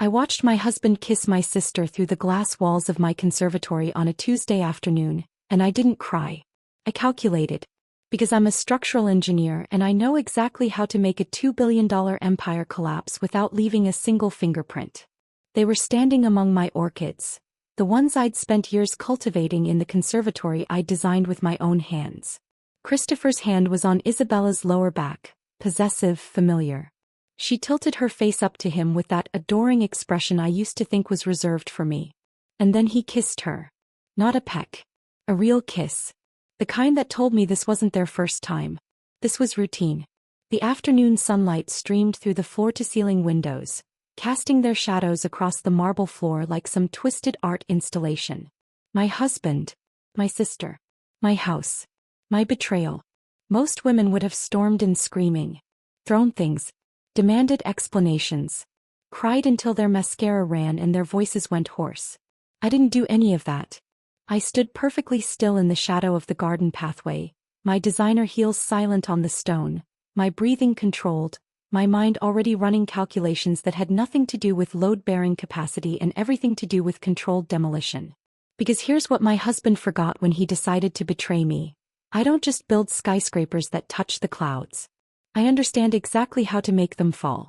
I watched my husband kiss my sister through the glass walls of my conservatory on a Tuesday afternoon, and I didn't cry. I calculated. Because I'm a structural engineer and I know exactly how to make a $2 billion empire collapse without leaving a single fingerprint. They were standing among my orchids, the ones I'd spent years cultivating in the conservatory I'd designed with my own hands. Christopher's hand was on Isabella's lower back, possessive, familiar. She tilted her face up to him with that adoring expression I used to think was reserved for me. And then he kissed her. Not a peck. A real kiss. The kind that told me this wasn't their first time. This was routine. The afternoon sunlight streamed through the floor-to-ceiling windows, casting their shadows across the marble floor like some twisted art installation. My husband. My sister. My house. My betrayal. Most women would have stormed in screaming. Thrown things. Demanded explanations. Cried until their mascara ran and their voices went hoarse. I didn't do any of that. I stood perfectly still in the shadow of the garden pathway, my designer heels silent on the stone, my breathing controlled, my mind already running calculations that had nothing to do with load-bearing capacity and everything to do with controlled demolition. Because here's what my husband forgot when he decided to betray me. I don't just build skyscrapers that touch the clouds. I understand exactly how to make them fall.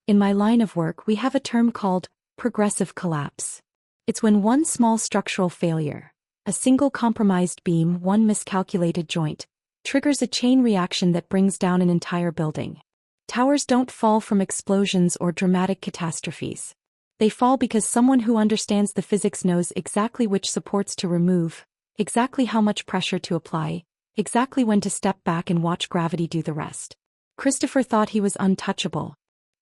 In my line of work we have a term called progressive collapse. It's when one small structural failure, a single compromised beam, one miscalculated joint, triggers a chain reaction that brings down an entire building. Towers don't fall from explosions or dramatic catastrophes. They fall because someone who understands the physics knows exactly which supports to remove, exactly how much pressure to apply, exactly when to step back and watch gravity do the rest. Christopher thought he was untouchable.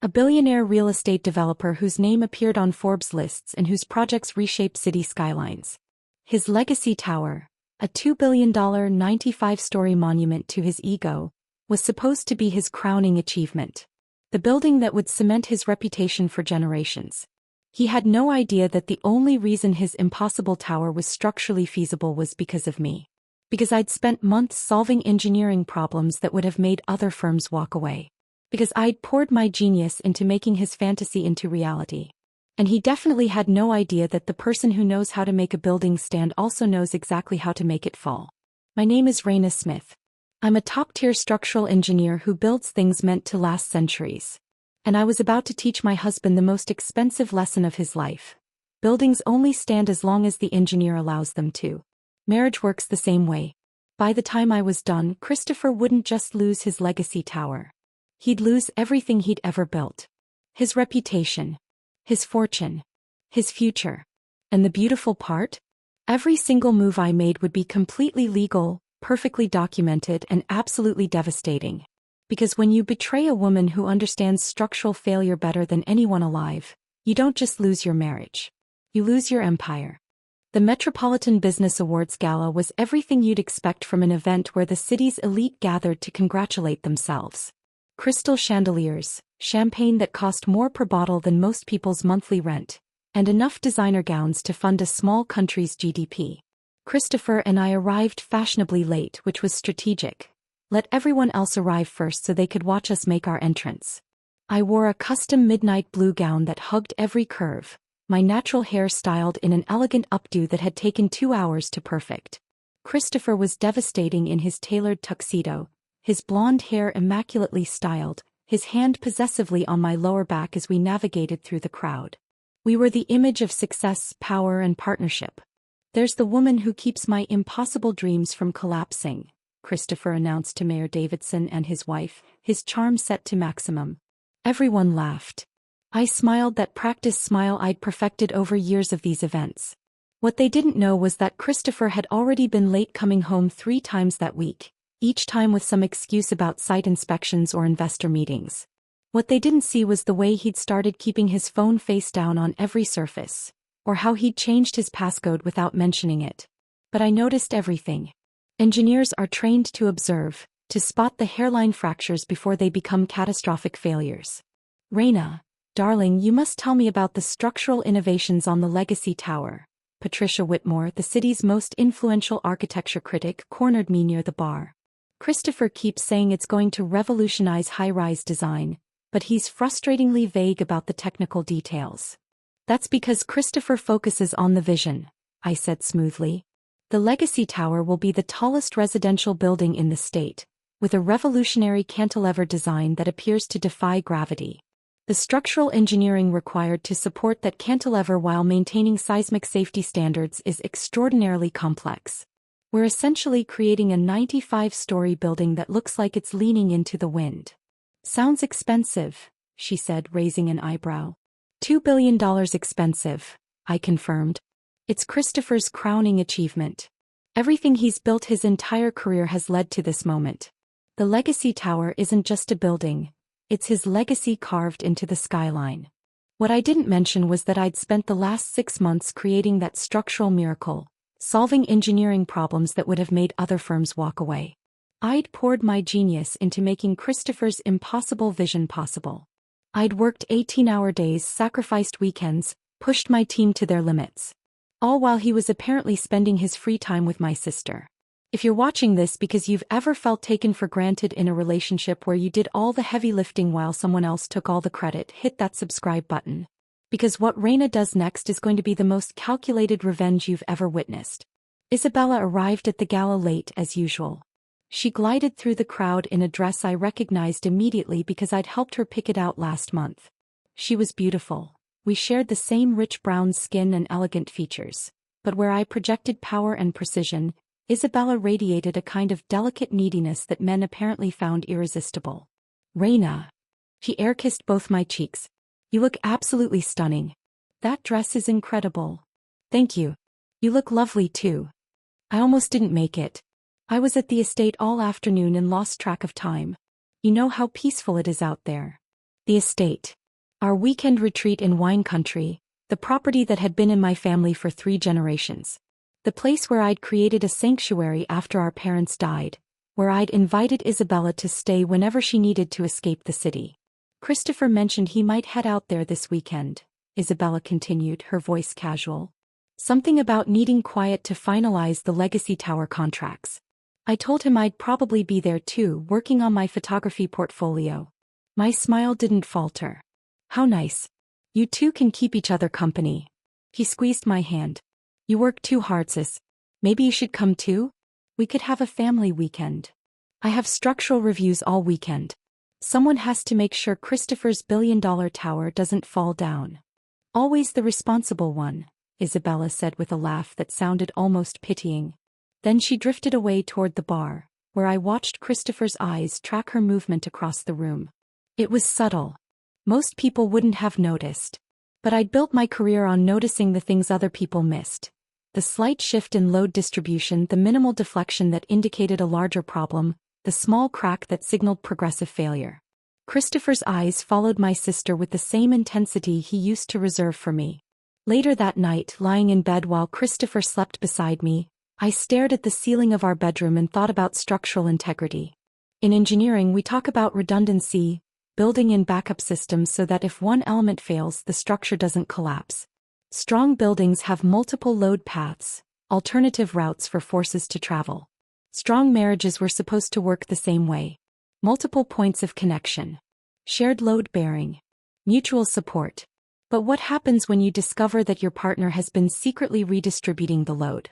A billionaire real estate developer whose name appeared on Forbes lists and whose projects reshaped city skylines. His legacy tower, a $2 billion 95-story monument to his ego, was supposed to be his crowning achievement. The building that would cement his reputation for generations. He had no idea that the only reason his impossible tower was structurally feasible was because of me. Because I'd spent months solving engineering problems that would have made other firms walk away. Because I'd poured my genius into making his fantasy into reality. And he definitely had no idea that the person who knows how to make a building stand also knows exactly how to make it fall. My name is Rayna Smith. I'm a top-tier structural engineer who builds things meant to last centuries. And I was about to teach my husband the most expensive lesson of his life. Buildings only stand as long as the engineer allows them to. Marriage works the same way. By the time I was done, Christopher wouldn't just lose his legacy tower. He'd lose everything he'd ever built. His reputation. His fortune. His future. And the beautiful part? Every single move I made would be completely legal, perfectly documented, and absolutely devastating. Because when you betray a woman who understands structural failure better than anyone alive, you don't just lose your marriage. You lose your empire. The Metropolitan Business Awards Gala was everything you'd expect from an event where the city's elite gathered to congratulate themselves. Crystal chandeliers, champagne that cost more per bottle than most people's monthly rent, and enough designer gowns to fund a small country's GDP. Christopher and I arrived fashionably late, which was strategic. Let everyone else arrive first so they could watch us make our entrance. I wore a custom midnight blue gown that hugged every curve, my natural hair styled in an elegant updo that had taken 2 hours to perfect. Christopher was devastating in his tailored tuxedo, his blonde hair immaculately styled, his hand possessively on my lower back as we navigated through the crowd. We were the image of success, power, and partnership. "There's the woman who keeps my impossible dreams from collapsing," Christopher announced to Mayor Davidson and his wife, his charm set to maximum. Everyone laughed. I smiled that practiced smile I'd perfected over years of these events. What they didn't know was that Christopher had already been late coming home 3 times that week, each time with some excuse about site inspections or investor meetings. What they didn't see was the way he'd started keeping his phone face down on every surface, or how he'd changed his passcode without mentioning it. But I noticed everything. Engineers are trained to observe, to spot the hairline fractures before they become catastrophic failures. "Rayna, darling, you must tell me about the structural innovations on the Legacy Tower." Patricia Whitmore, the city's most influential architecture critic, cornered me near the bar. "Christopher keeps saying it's going to revolutionize high-rise design, but he's frustratingly vague about the technical details." That's because Christopher focuses on the vision, I said smoothly. The Legacy Tower will be the tallest residential building in the state, with a revolutionary cantilever design that appears to defy gravity. The structural engineering required to support that cantilever while maintaining seismic safety standards is extraordinarily complex. We're essentially creating a 95-story building that looks like it's leaning into the wind. Sounds expensive, she said, raising an eyebrow. $2 billion expensive, I confirmed. It's Christopher's crowning achievement. Everything he's built his entire career has led to this moment. The Legacy Tower isn't just a building, it's his legacy carved into the skyline. What I didn't mention was that I'd spent the last 6 months creating that structural miracle, solving engineering problems that would have made other firms walk away. I'd poured my genius into making Christopher's impossible vision possible. I'd worked 18-hour days, sacrificed weekends, pushed my team to their limits. All while he was apparently spending his free time with my sister. If you're watching this because you've ever felt taken for granted in a relationship where you did all the heavy lifting while someone else took all the credit, hit that subscribe button. Because what Rayna does next is going to be the most calculated revenge you've ever witnessed. Isabella arrived at the gala late as usual. She glided through the crowd in a dress I recognized immediately because I'd helped her pick it out last month. She was beautiful. We shared the same rich brown skin and elegant features. But where I projected power and precision, Isabella radiated a kind of delicate neediness that men apparently found irresistible. Rayna. She air-kissed both my cheeks. You look absolutely stunning. That dress is incredible. Thank you. You look lovely too. I almost didn't make it. I was at the estate all afternoon and lost track of time. You know how peaceful it is out there. The estate. Our weekend retreat in wine country, the property that had been in my family for 3 generations. The place where I'd created a sanctuary after our parents died, where I'd invited Isabella to stay whenever she needed to escape the city. Christopher mentioned he might head out there this weekend, Isabella continued, her voice casual. Something about needing quiet to finalize the Legacy Tower contracts. I told him I'd probably be there too, working on my photography portfolio. My smile didn't falter. How nice. You two can keep each other company. He squeezed my hand. You work too hard, sis. Maybe you should come too? We could have a family weekend. I have structural reviews all weekend. Someone has to make sure Christopher's billion-dollar tower doesn't fall down. Always the responsible one, Isabella said with a laugh that sounded almost pitying. Then she drifted away toward the bar, where I watched Christopher's eyes track her movement across the room. It was subtle. Most people wouldn't have noticed. But I'd built my career on noticing the things other people missed. The slight shift in load distribution, the minimal deflection that indicated a larger problem, the small crack that signaled progressive failure. Christopher's eyes followed my sister with the same intensity he used to reserve for me. Later that night, lying in bed while Christopher slept beside me, I stared at the ceiling of our bedroom and thought about structural integrity. In engineering, we talk about redundancy, building in backup systems so that if one element fails, the structure doesn't collapse. Strong buildings have multiple load paths, alternative routes for forces to travel. Strong marriages were supposed to work the same way. Multiple points of connection. Shared load bearing. Mutual support. But what happens when you discover that your partner has been secretly redistributing the load?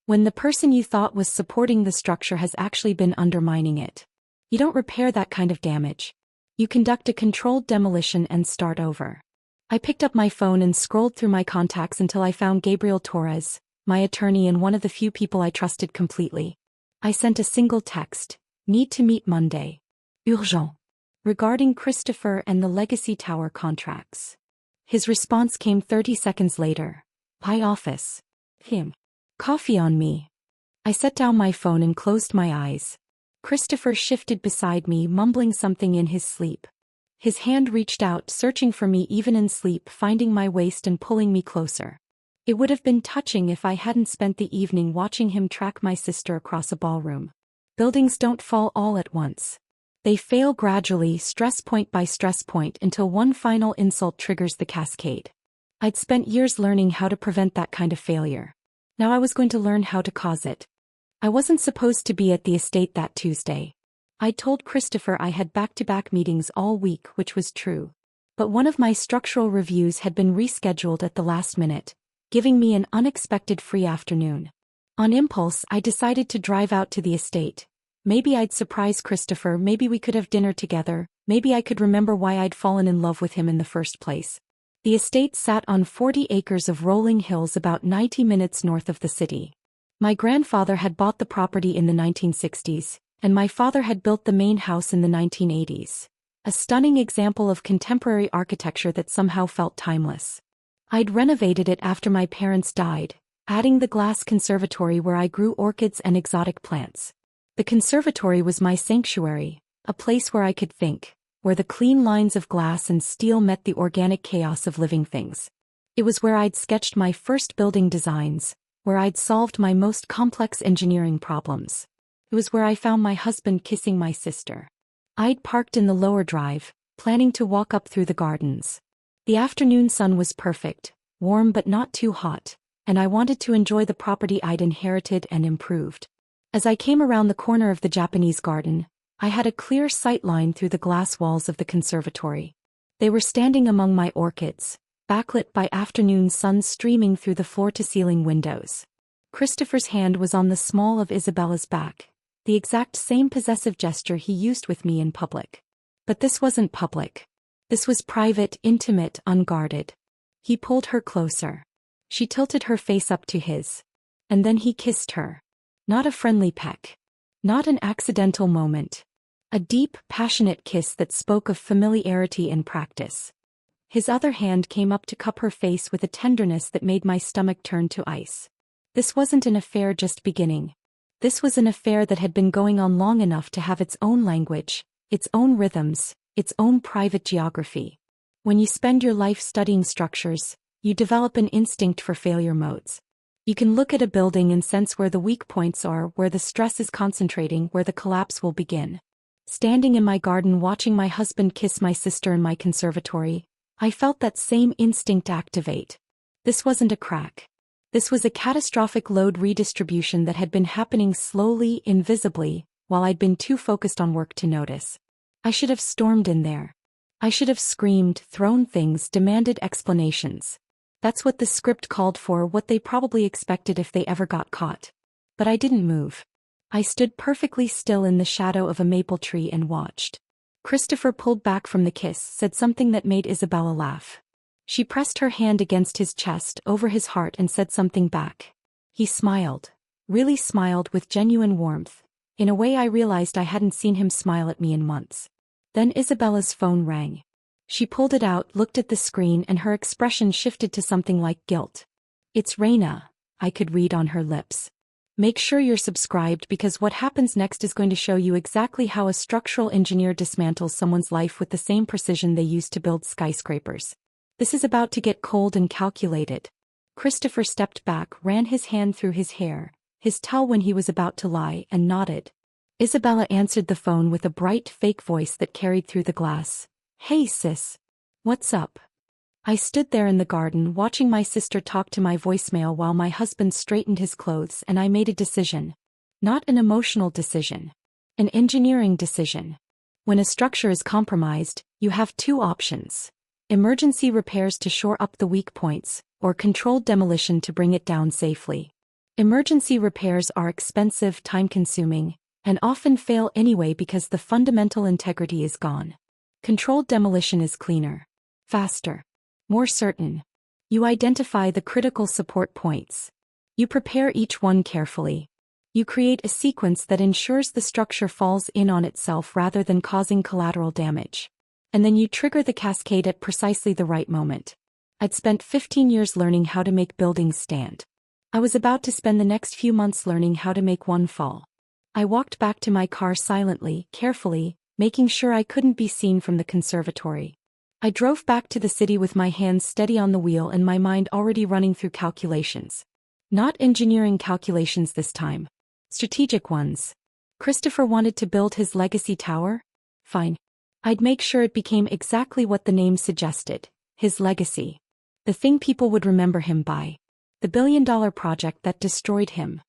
When the person you thought was supporting the structure has actually been undermining it? You don't repair that kind of damage. You conduct a controlled demolition and start over. I picked up my phone and scrolled through my contacts until I found Gabriel Torres, my attorney and one of the few people I trusted completely. I sent a single text, need to meet Monday. Urgent. Regarding Christopher and the Legacy Tower contracts. His response came 30 seconds later. Hi office. Him. Coffee on me. I set down my phone and closed my eyes. Christopher shifted beside me, mumbling something in his sleep. His hand reached out, searching for me even in sleep, finding my waist and pulling me closer. It would have been touching if I hadn't spent the evening watching him track my sister across a ballroom. Buildings don't fall all at once. They fail gradually, stress point by stress point, until one final insult triggers the cascade. I'd spent years learning how to prevent that kind of failure. Now I was going to learn how to cause it. I wasn't supposed to be at the estate that Tuesday. I'd told Christopher I had back-to-back meetings all week, which was true. But one of my structural reviews had been rescheduled at the last minute, giving me an unexpected free afternoon. On impulse, I decided to drive out to the estate. Maybe I'd surprise Christopher, maybe we could have dinner together, maybe I could remember why I'd fallen in love with him in the first place. The estate sat on 40 acres of rolling hills about 90 minutes north of the city. My grandfather had bought the property in the 1960s, and my father had built the main house in the 1980s. A stunning example of contemporary architecture that somehow felt timeless. I'd renovated it after my parents died, adding the glass conservatory where I grew orchids and exotic plants. The conservatory was my sanctuary, a place where I could think, where the clean lines of glass and steel met the organic chaos of living things. It was where I'd sketched my first building designs, where I'd solved my most complex engineering problems. It was where I found my husband kissing my sister. I'd parked in the lower drive, planning to walk up through the gardens. The afternoon sun was perfect, warm but not too hot, and I wanted to enjoy the property I'd inherited and improved. As I came around the corner of the Japanese garden, I had a clear sight line through the glass walls of the conservatory. They were standing among my orchids, backlit by afternoon sun streaming through the floor-to-ceiling windows. Christopher's hand was on the small of Isabella's back, the exact same possessive gesture he used with me in public. But this wasn't public. This was private, intimate, unguarded. He pulled her closer. She tilted her face up to his. And then he kissed her. Not a friendly peck. Not an accidental moment. A deep, passionate kiss that spoke of familiarity and practice. His other hand came up to cup her face with a tenderness that made my stomach turn to ice. This wasn't an affair just beginning. This was an affair that had been going on long enough to have its own language, its own rhythms, its own private geography. When you spend your life studying structures, you develop an instinct for failure modes. You can look at a building and sense where the weak points are, where the stress is concentrating, where the collapse will begin. Standing in my garden watching my husband kiss my sister in my conservatory, I felt that same instinct activate. This wasn't a crack. This was a catastrophic load redistribution that had been happening slowly, invisibly, while I'd been too focused on work to notice. I should have stormed in there. I should have screamed, thrown things, demanded explanations. That's what the script called for, what they probably expected if they ever got caught. But I didn't move. I stood perfectly still in the shadow of a maple tree and watched. Christopher pulled back from the kiss, said something that made Isabella laugh. She pressed her hand against his chest, over his heart, and said something back. He smiled. Really smiled with genuine warmth. In a way I realized I hadn't seen him smile at me in months. Then Isabella's phone rang. She pulled it out, looked at the screen, and her expression shifted to something like guilt. "It's Rayna," I could read on her lips. "Make sure you're subscribed because what happens next is going to show you exactly how a structural engineer dismantles someone's life with the same precision they used to build skyscrapers. This is about to get cold and calculated." Christopher stepped back, ran his hand through his hair, his towel when he was about to lie, and nodded. Isabella answered the phone with a bright, fake voice that carried through the glass. "Hey sis. What's up?" I stood there in the garden watching my sister talk to my voicemail while my husband straightened his clothes, and I made a decision. Not an emotional decision. An engineering decision. When a structure is compromised, you have two options. Emergency repairs to shore up the weak points, or controlled demolition to bring it down safely. Emergency repairs are expensive, time-consuming, and often fail anyway because the fundamental integrity is gone. Controlled demolition is cleaner, faster, more certain. You identify the critical support points. You prepare each one carefully. You create a sequence that ensures the structure falls in on itself rather than causing collateral damage. And then you trigger the cascade at precisely the right moment. I'd spent 15 years learning how to make buildings stand. I was about to spend the next few months learning how to make one fall. I walked back to my car silently, carefully, making sure I couldn't be seen from the conservatory. I drove back to the city with my hands steady on the wheel and my mind already running through calculations. Not engineering calculations this time. Strategic ones. Christopher wanted to build his legacy tower? Fine. I'd make sure it became exactly what the name suggested, his legacy. The thing people would remember him by. The billion-dollar project that destroyed him.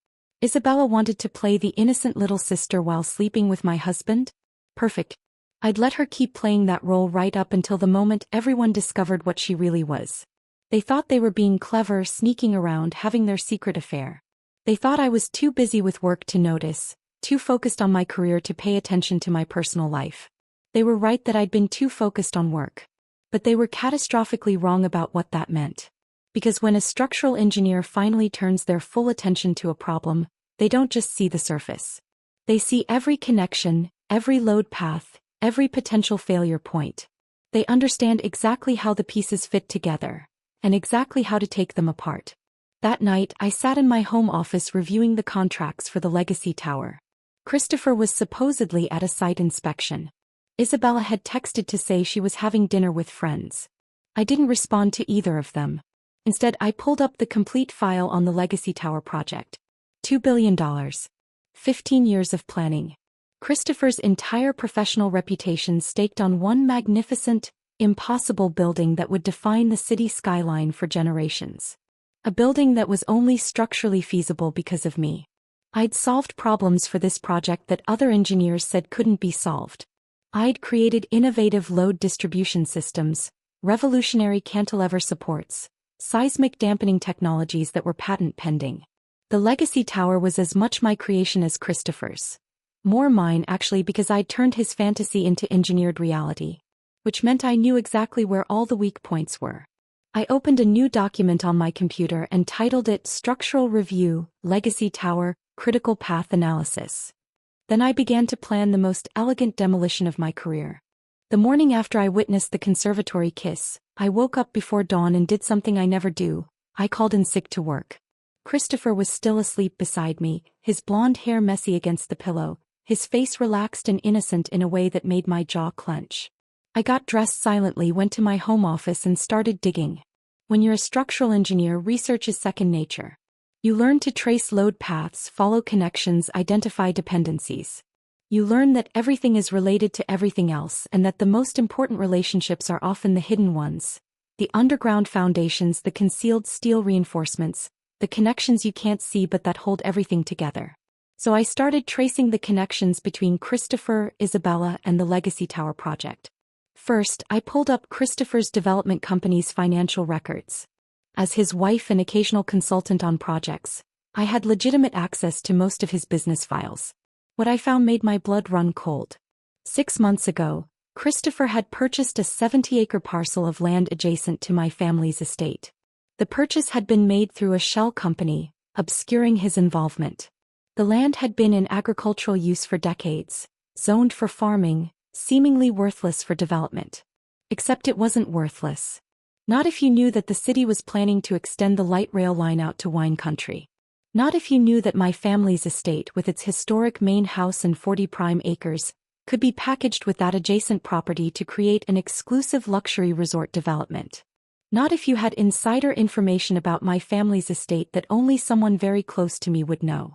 Isabella wanted to play the innocent little sister while sleeping with my husband? Perfect. I'd let her keep playing that role right up until the moment everyone discovered what she really was. They thought they were being clever, sneaking around, having their secret affair. They thought I was too busy with work to notice, too focused on my career to pay attention to my personal life. They were right that I'd been too focused on work. But they were catastrophically wrong about what that meant. Because when a structural engineer finally turns their full attention to a problem, they don't just see the surface. They see every connection, every load path, every potential failure point. They understand exactly how the pieces fit together, and exactly how to take them apart. That night, I sat in my home office reviewing the contracts for the Legacy Tower. Christopher was supposedly at a site inspection. Isabella had texted to say she was having dinner with friends. I didn't respond to either of them. Instead, I pulled up the complete file on the Legacy Tower project. $2 billion. 15 years of planning. Christopher's entire professional reputation staked on one magnificent, impossible building that would define the city skyline for generations. A building that was only structurally feasible because of me. I'd solved problems for this project that other engineers said couldn't be solved. I'd created innovative load distribution systems, revolutionary cantilever supports, seismic dampening technologies that were patent pending. The Legacy Tower was as much my creation as Christopher's. More mine actually, because I'd turned his fantasy into engineered reality. Which meant I knew exactly where all the weak points were. I opened a new document on my computer and titled it Structural Review, Legacy Tower, Critical Path Analysis. Then I began to plan the most elegant demolition of my career. The morning after I witnessed the conservatory kiss, I woke up before dawn and did something I never do. I called in sick to work. Christopher was still asleep beside me, his blonde hair messy against the pillow, his face relaxed and innocent in a way that made my jaw clench. I got dressed silently, went to my home office and started digging. When you're a structural engineer, research is second nature. You learn to trace load paths, follow connections, identify dependencies. You learn that everything is related to everything else and that the most important relationships are often the hidden ones. The underground foundations, the concealed steel reinforcements, the connections you can't see but that hold everything together. So I started tracing the connections between Christopher, Isabella, and the Legacy Tower project. First, I pulled up Christopher's development company's financial records. As his wife and occasional consultant on projects, I had legitimate access to most of his business files. What I found made my blood run cold. 6 months ago, Christopher had purchased a 70-acre parcel of land adjacent to my family's estate. The purchase had been made through a shell company, obscuring his involvement. The land had been in agricultural use for decades, zoned for farming, seemingly worthless for development. Except it wasn't worthless. Not if you knew that the city was planning to extend the light rail line out to wine country. Not if you knew that my family's estate with its historic main house and 40 prime acres could be packaged with that adjacent property to create an exclusive luxury resort development. Not if you had insider information about my family's estate that only someone very close to me would know.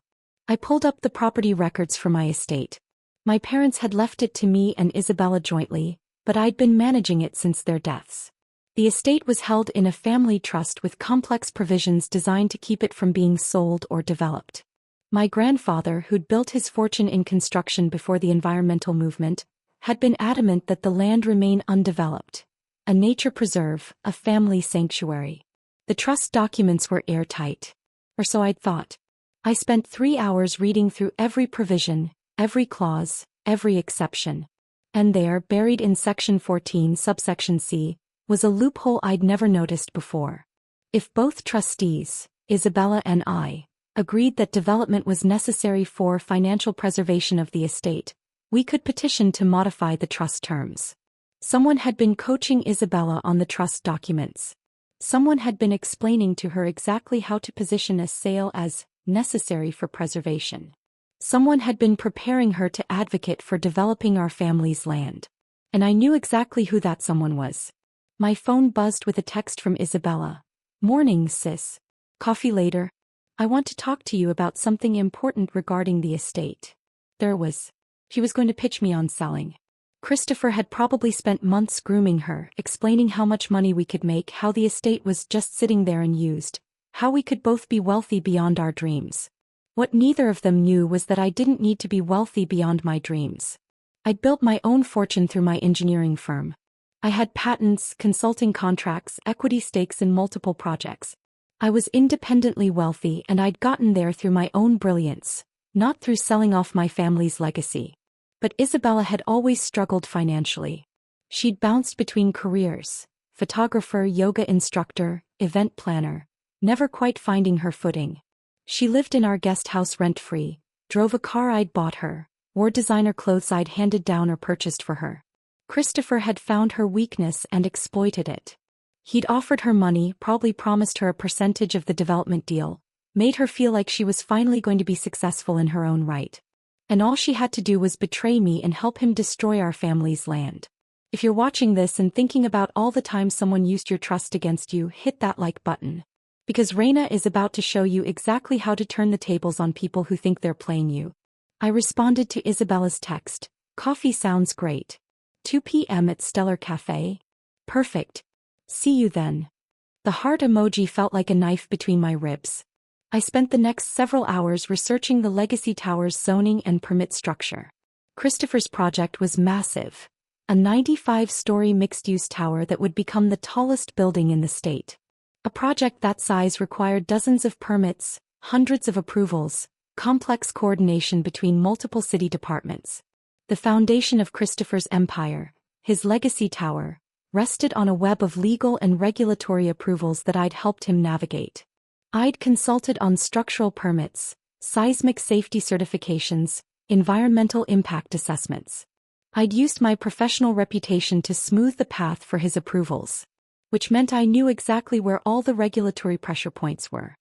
I pulled up the property records for my estate. My parents had left it to me and Isabella jointly, but I'd been managing it since their deaths. The estate was held in a family trust with complex provisions designed to keep it from being sold or developed. My grandfather, who'd built his fortune in construction before the environmental movement, had been adamant that the land remain undeveloped. A nature preserve, a family sanctuary. The trust documents were airtight. Or so I'd thought. I spent 3 hours reading through every provision, every clause, every exception. And there, buried in Section 14, subsection C, was a loophole I'd never noticed before. If both trustees, Isabella and I, agreed that development was necessary for financial preservation of the estate, we could petition to modify the trust terms. Someone had been coaching Isabella on the trust documents. Someone had been explaining to her exactly how to position a sale as necessary for preservation. Someone had been preparing her to advocate for developing our family's land. And I knew exactly who that someone was. My phone buzzed with a text from Isabella. "Morning, sis. Coffee later? I want to talk to you about something important regarding the estate." There it was. She was going to pitch me on selling. Christopher had probably spent months grooming her, explaining how much money we could make, how the estate was just sitting there unused, how we could both be wealthy beyond our dreams. What neither of them knew was that I didn't need to be wealthy beyond my dreams. I'd built my own fortune through my engineering firm. I had patents, consulting contracts, equity stakes in multiple projects. I was independently wealthy and I'd gotten there through my own brilliance, not through selling off my family's legacy. But Isabella had always struggled financially. She'd bounced between careers: photographer, yoga instructor, event planner, never quite finding her footing. She lived in our guest house rent-free, drove a car I'd bought her, wore designer clothes I'd handed down or purchased for her. Christopher had found her weakness and exploited it. He'd offered her money, probably promised her a percentage of the development deal, made her feel like she was finally going to be successful in her own right. And all she had to do was betray me and help him destroy our family's land. If you're watching this and thinking about all the times someone used your trust against you, hit that like button. Because Rayna is about to show you exactly how to turn the tables on people who think they're playing you. I responded to Isabella's text. Coffee sounds great. 2 p.m. at Stellar Cafe? Perfect. See you then. The heart emoji felt like a knife between my ribs. I spent the next several hours researching the Legacy Tower's zoning and permit structure. Christopher's project was massive. A 95-story mixed-use tower that would become the tallest building in the state. A project that size required dozens of permits, hundreds of approvals, complex coordination between multiple city departments. The foundation of Christopher's empire, his legacy tower, rested on a web of legal and regulatory approvals that I'd helped him navigate. I'd consulted on structural permits, seismic safety certifications, environmental impact assessments. I'd used my professional reputation to smooth the path for his approvals, which meant I knew exactly where all the regulatory pressure points were.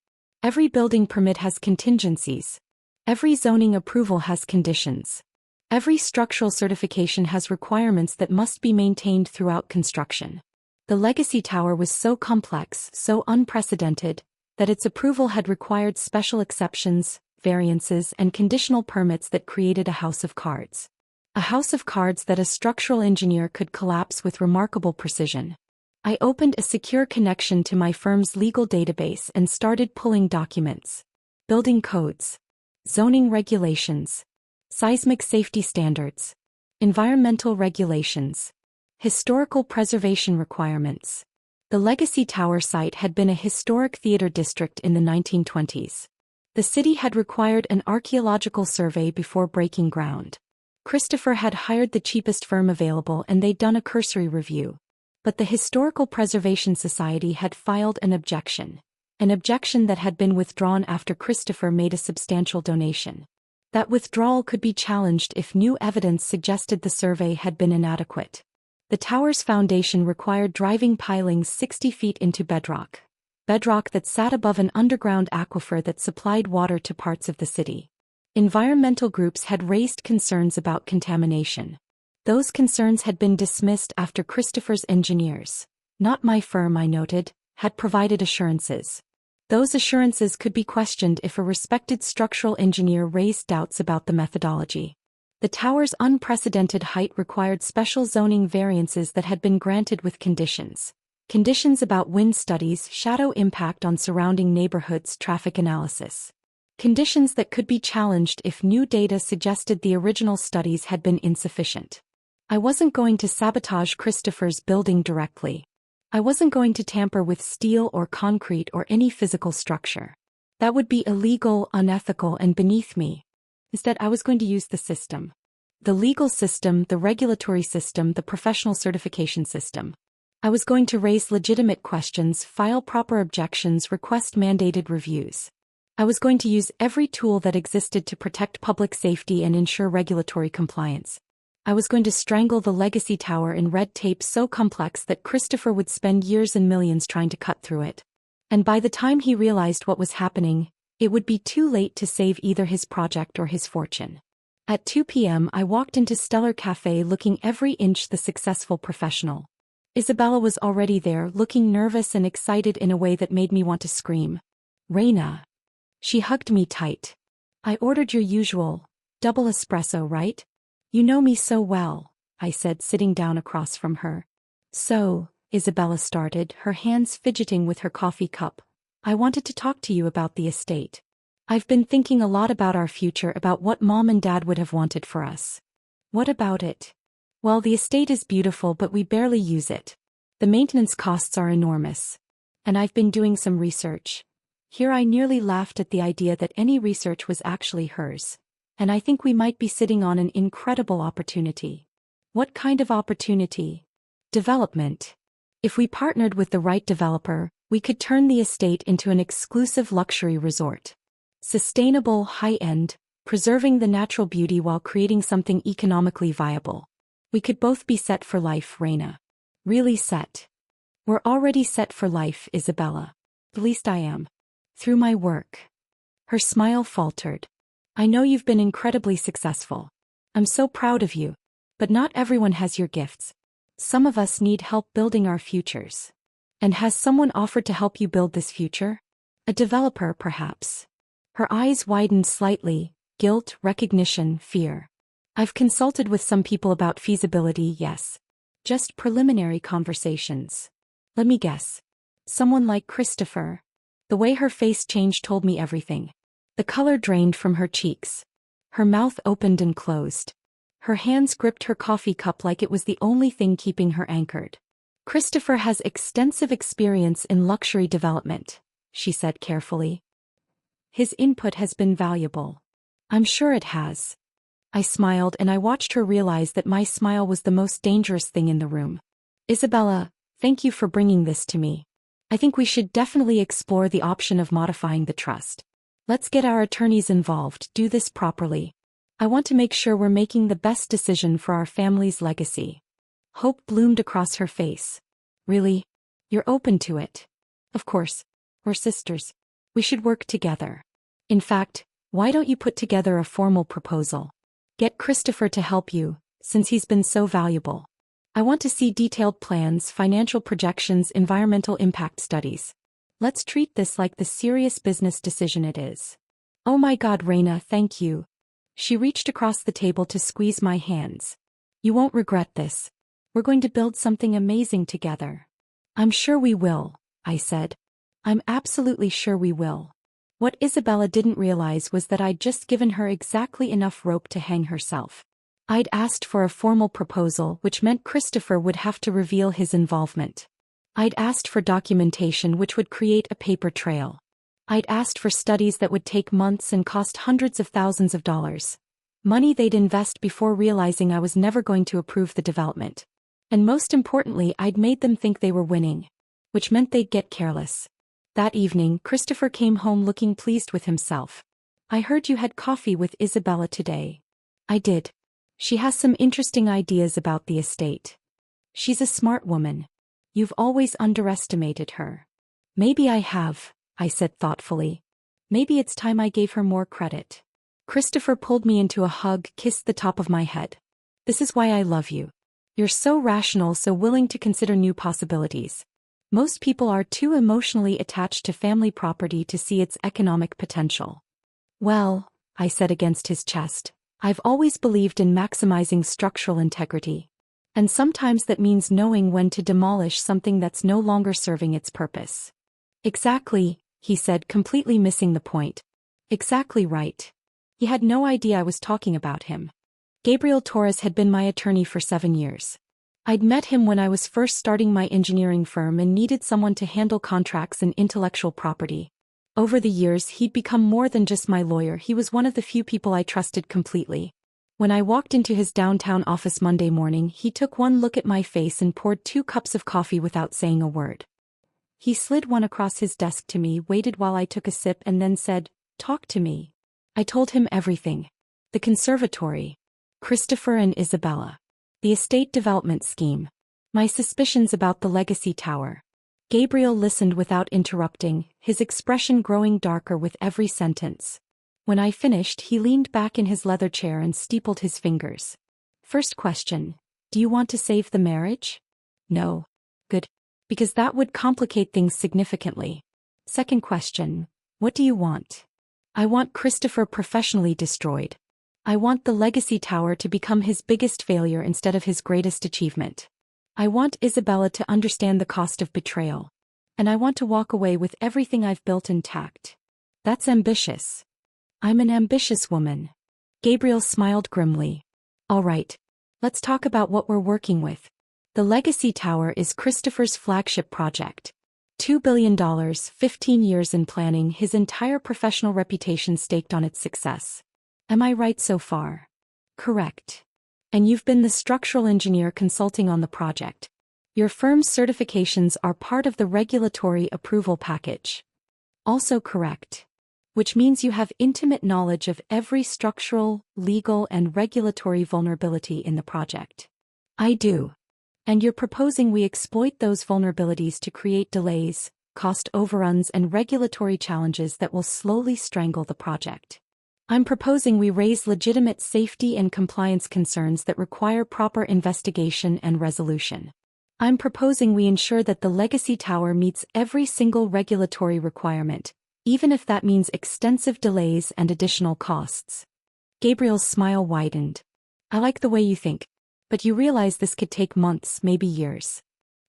Every building permit has contingencies. Every zoning approval has conditions. Every structural certification has requirements that must be maintained throughout construction. The Legacy Tower was so complex, so unprecedented, that its approval had required special exceptions, variances, and conditional permits that created a house of cards. A house of cards that a structural engineer could collapse with remarkable precision. I opened a secure connection to my firm's legal database and started pulling documents. Building codes. Zoning regulations. Seismic safety standards. Environmental regulations. Historical preservation requirements. The Legacy Tower site had been a historic theater district in the 1920s. The city had required an archaeological survey before breaking ground. Christopher had hired the cheapest firm available and they'd done a cursory review. But the Historical Preservation Society had filed an objection that had been withdrawn after Christopher made a substantial donation. That withdrawal could be challenged if new evidence suggested the survey had been inadequate. The tower's foundation required driving pilings 60 feet into bedrock that sat above an underground aquifer that supplied water to parts of the city. Environmental groups had raised concerns about contamination. Those concerns had been dismissed after Christopher's engineers, not my firm, I noted, had provided assurances. Those assurances could be questioned if a respected structural engineer raised doubts about the methodology. The tower's unprecedented height required special zoning variances that had been granted with conditions. Conditions about wind studies, shadow impact on surrounding neighborhoods, traffic analysis. Conditions that could be challenged if new data suggested the original studies had been insufficient. I wasn't going to sabotage Christopher's building directly. I wasn't going to tamper with steel or concrete or any physical structure. That would be illegal, unethical, and beneath me. Instead, I was going to use the system. The legal system, the regulatory system, the professional certification system. I was going to raise legitimate questions, file proper objections, request mandated reviews. I was going to use every tool that existed to protect public safety and ensure regulatory compliance. I was going to strangle the Legacy Tower in red tape so complex that Christopher would spend years and millions trying to cut through it. And by the time he realized what was happening, it would be too late to save either his project or his fortune. At 2 p.m. I walked into Stellar Cafe looking every inch the successful professional. Isabella was already there, looking nervous and excited in a way that made me want to scream. Rayna. She hugged me tight. I ordered your usual, double espresso, right? You know me so well, I said, sitting down across from her. So, Isabella started, her hands fidgeting with her coffee cup. I wanted to talk to you about the estate. I've been thinking a lot about our future, about what Mom and Dad would have wanted for us. What about it? Well, the estate is beautiful, but we barely use it. The maintenance costs are enormous. And I've been doing some research. Here I nearly laughed at the idea that any research was actually hers. And I think we might be sitting on an incredible opportunity. What kind of opportunity? Development. If we partnered with the right developer, we could turn the estate into an exclusive luxury resort. Sustainable, high-end, preserving the natural beauty while creating something economically viable. We could both be set for life, Rayna. Really set. We're already set for life, Isabella. At least I am. Through my work. Her smile faltered. I know you've been incredibly successful. I'm so proud of you. But not everyone has your gifts. Some of us need help building our futures. And has someone offered to help you build this future? A developer, perhaps. Her eyes widened slightly, guilt, recognition, fear. I've consulted with some people about feasibility, yes. Just preliminary conversations. Let me guess. Someone like Christopher. The way her face changed told me everything. The color drained from her cheeks. Her mouth opened and closed. Her hands gripped her coffee cup like it was the only thing keeping her anchored. Christopher has extensive experience in luxury development, she said carefully. His input has been valuable. I'm sure it has. I smiled and I watched her realize that my smile was the most dangerous thing in the room. Isabella, thank you for bringing this to me. I think we should definitely explore the option of modifying the trust. Let's get our attorneys involved, do this properly. I want to make sure we're making the best decision for our family's legacy. Hope bloomed across her face. Really? You're open to it? Of course. We're sisters. We should work together. In fact, why don't you put together a formal proposal? Get Christopher to help you, since he's been so valuable. I want to see detailed plans, financial projections, environmental impact studies. Let's treat this like the serious business decision it is. Oh my God, Rayna, thank you. She reached across the table to squeeze my hands. You won't regret this. We're going to build something amazing together. I'm sure we will, I said. I'm absolutely sure we will. What Isabella didn't realize was that I'd just given her exactly enough rope to hang herself. I'd asked for a formal proposal, which meant Christopher would have to reveal his involvement. I'd asked for documentation which would create a paper trail. I'd asked for studies that would take months and cost hundreds of thousands of dollars. Money they'd invest before realizing I was never going to approve the development. And most importantly, I'd made them think they were winning. Which meant they'd get careless. That evening, Christopher came home looking pleased with himself. I heard you had coffee with Isabella today. I did. She has some interesting ideas about the estate. She's a smart woman. You've always underestimated her. Maybe I have, I said thoughtfully. Maybe it's time I gave her more credit. Christopher pulled me into a hug, kissed the top of my head. This is why I love you. You're so rational, so willing to consider new possibilities. Most people are too emotionally attached to family property to see its economic potential. Well, I said against his chest, I've always believed in maximizing structural integrity. And sometimes that means knowing when to demolish something that's no longer serving its purpose. Exactly, he said, completely missing the point. Exactly right. He had no idea I was talking about him. Gabriel Torres had been my attorney for 7 years. I'd met him when I was first starting my engineering firm and needed someone to handle contracts and intellectual property. Over the years, he'd become more than just my lawyer. He was one of the few people I trusted completely. When I walked into his downtown office Monday morning, he took one look at my face and poured 2 cups of coffee without saying a word. He slid one across his desk to me, waited while I took a sip, and then said, "Talk to me." I told him everything. The conservatory. Christopher and Isabella. The estate development scheme. My suspicions about the legacy tower. Gabriel listened without interrupting, his expression growing darker with every sentence. When I finished, he leaned back in his leather chair and steepled his fingers. First question, do you want to save the marriage? No. Good. Because that would complicate things significantly. Second question, what do you want? I want Christopher professionally destroyed. I want the legacy tower to become his biggest failure instead of his greatest achievement. I want Isabella to understand the cost of betrayal. And I want to walk away with everything I've built intact. That's ambitious. I'm an ambitious woman. Gabriel smiled grimly. Alright. Let's talk about what we're working with. The Legacy Tower is Christopher's flagship project. $2 billion, 15 years in planning, his entire professional reputation staked on its success. Am I right so far? Correct. And you've been the structural engineer consulting on the project. Your firm's certifications are part of the regulatory approval package. Also correct. Which means you have intimate knowledge of every structural, legal, and regulatory vulnerability in the project. I do. And you're proposing we exploit those vulnerabilities to create delays, cost overruns, and regulatory challenges that will slowly strangle the project. I'm proposing we raise legitimate safety and compliance concerns that require proper investigation and resolution. I'm proposing we ensure that the Legacy Tower meets every single regulatory requirement, even if that means extensive delays and additional costs. Gabriel's smile widened. I like the way you think. But you realize this could take months, maybe years.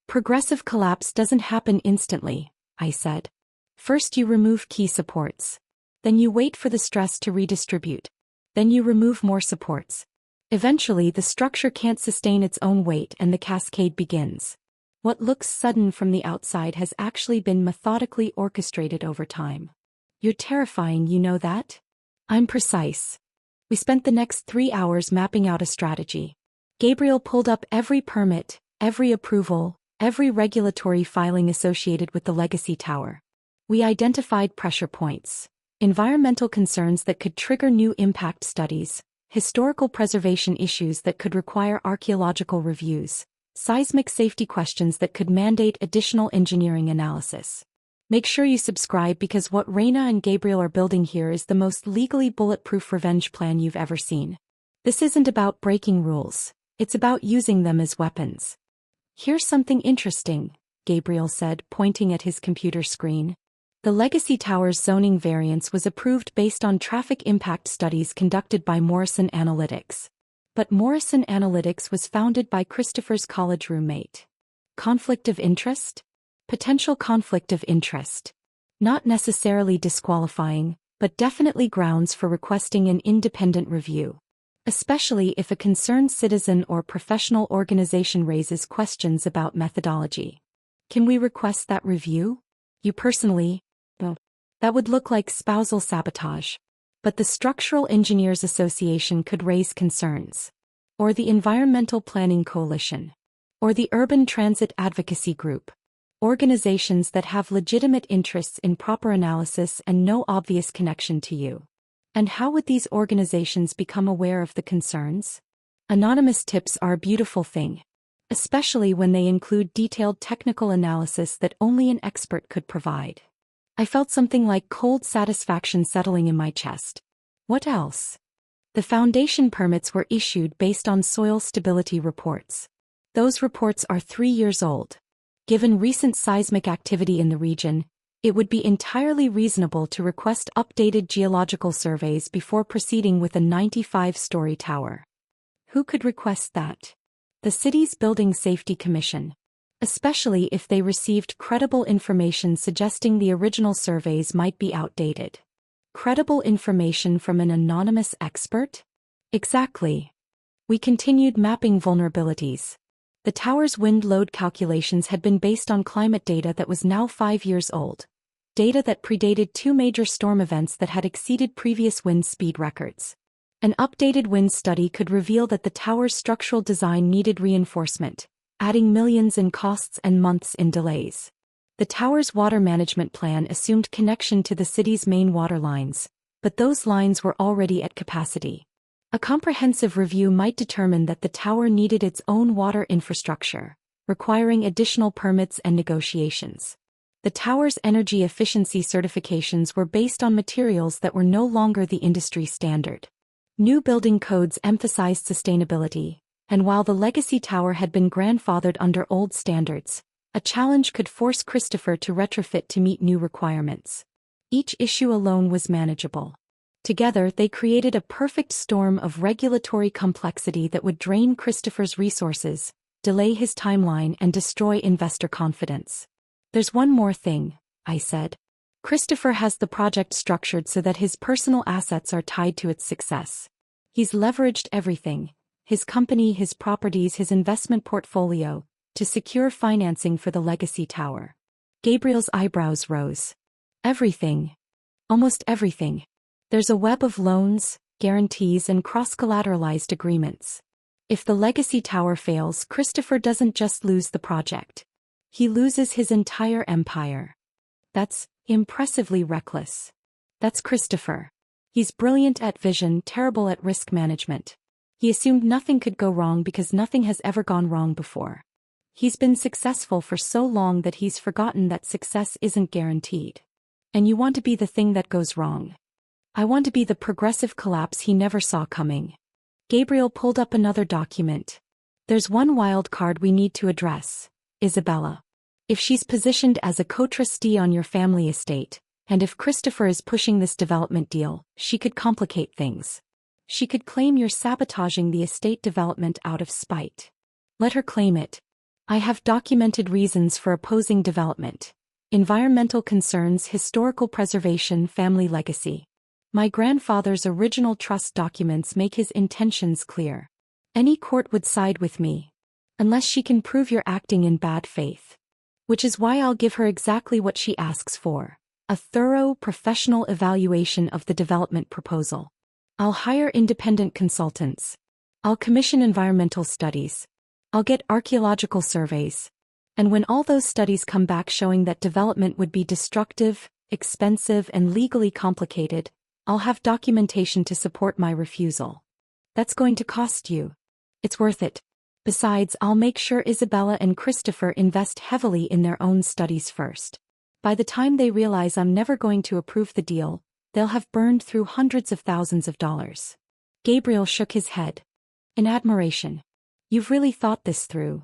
Progressive collapse doesn't happen instantly, I said. First you remove key supports. Then you wait for the stress to redistribute. Then you remove more supports. Eventually the structure can't sustain its own weight and the cascade begins. What looks sudden from the outside has actually been methodically orchestrated over time. You're terrifying, you know that? I'm precise. We spent the next 3 hours mapping out a strategy. Gabriel pulled up every permit, every approval, every regulatory filing associated with the Legacy Tower. We identified pressure points, environmental concerns that could trigger new impact studies, historical preservation issues that could require archaeological reviews, seismic safety questions that could mandate additional engineering analysis. Make sure you subscribe because what Rayna and Gabriel are building here is the most legally bulletproof revenge plan you've ever seen. This isn't about breaking rules. It's about using them as weapons. Here's something interesting, Gabriel said, pointing at his computer screen. The Legacy Tower's zoning variance was approved based on traffic impact studies conducted by Morrison Analytics. But Morrison Analytics was founded by Christopher's college roommate. Conflict of interest? Potential conflict of interest. Not necessarily disqualifying, but definitely grounds for requesting an independent review. Especially if a concerned citizen or professional organization raises questions about methodology. Can we request that review? You personally? No. That would look like spousal sabotage. But the Structural Engineers Association could raise concerns. Or the Environmental Planning Coalition. Or the Urban Transit Advocacy Group. Organizations that have legitimate interests in proper analysis and no obvious connection to you. And how would these organizations become aware of the concerns? Anonymous tips are a beautiful thing. Especially when they include detailed technical analysis that only an expert could provide. I felt something like cold satisfaction settling in my chest. What else? The foundation permits were issued based on soil stability reports. Those reports are 3 years old. Given recent seismic activity in the region, it would be entirely reasonable to request updated geological surveys before proceeding with a 95-story tower. Who could request that? The city's Building Safety Commission. Especially if they received credible information suggesting the original surveys might be outdated. Credible information from an anonymous expert? Exactly. We continued mapping vulnerabilities. The tower's wind load calculations had been based on climate data that was now 5 years old. Data that predated 2 major storm events that had exceeded previous wind speed records. An updated wind study could reveal that the tower's structural design needed reinforcement, adding millions in costs and months in delays. The tower's water management plan assumed connection to the city's main water lines, but those lines were already at capacity. A comprehensive review might determine that the tower needed its own water infrastructure, requiring additional permits and negotiations. The tower's energy efficiency certifications were based on materials that were no longer the industry standard. New building codes emphasized sustainability, and while the Legacy Tower had been grandfathered under old standards, a challenge could force Christopher to retrofit to meet new requirements. Each issue alone was manageable. Together they created a perfect storm of regulatory complexity that would drain Christopher's resources, delay his timeline, and destroy investor confidence. There's one more thing, I said. Christopher has the project structured so that his personal assets are tied to its success. He's leveraged everything. his company, his properties, his investment portfolio, to secure financing for the legacy tower. Gabriel's eyebrows rose. Everything. Almost everything. There's a web of loans, guarantees, and cross-collateralized agreements. If the legacy tower fails, Christopher doesn't just lose the project. He loses his entire empire. That's impressively reckless. That's Christopher. He's brilliant at vision, terrible at risk management. He assumed nothing could go wrong because nothing has ever gone wrong before. He's been successful for so long that he's forgotten that success isn't guaranteed. And you want to be the thing that goes wrong. I want to be the progressive collapse he never saw coming. Gabriel pulled up another document. There's one wild card we need to address, Isabella. If she's positioned as a co-trustee on your family estate, and if Christopher is pushing this development deal, she could complicate things. She could claim you're sabotaging the estate development out of spite. Let her claim it. I have documented reasons for opposing development. Environmental concerns, historical preservation, family legacy. My grandfather's original trust documents make his intentions clear. Any court would side with me. Unless she can prove you're acting in bad faith. Which is why I'll give her exactly what she asks for. A thorough, professional evaluation of the development proposal. I'll hire independent consultants. I'll commission environmental studies. I'll get archaeological surveys. And when all those studies come back showing that development would be destructive, expensive, and legally complicated, I'll have documentation to support my refusal. That's going to cost you. It's worth it. Besides, I'll make sure Isabella and Christopher invest heavily in their own studies first. By the time they realize I'm never going to approve the deal, they'll have burned through hundreds of thousands of dollars. Gabriel shook his head. In admiration. You've really thought this through.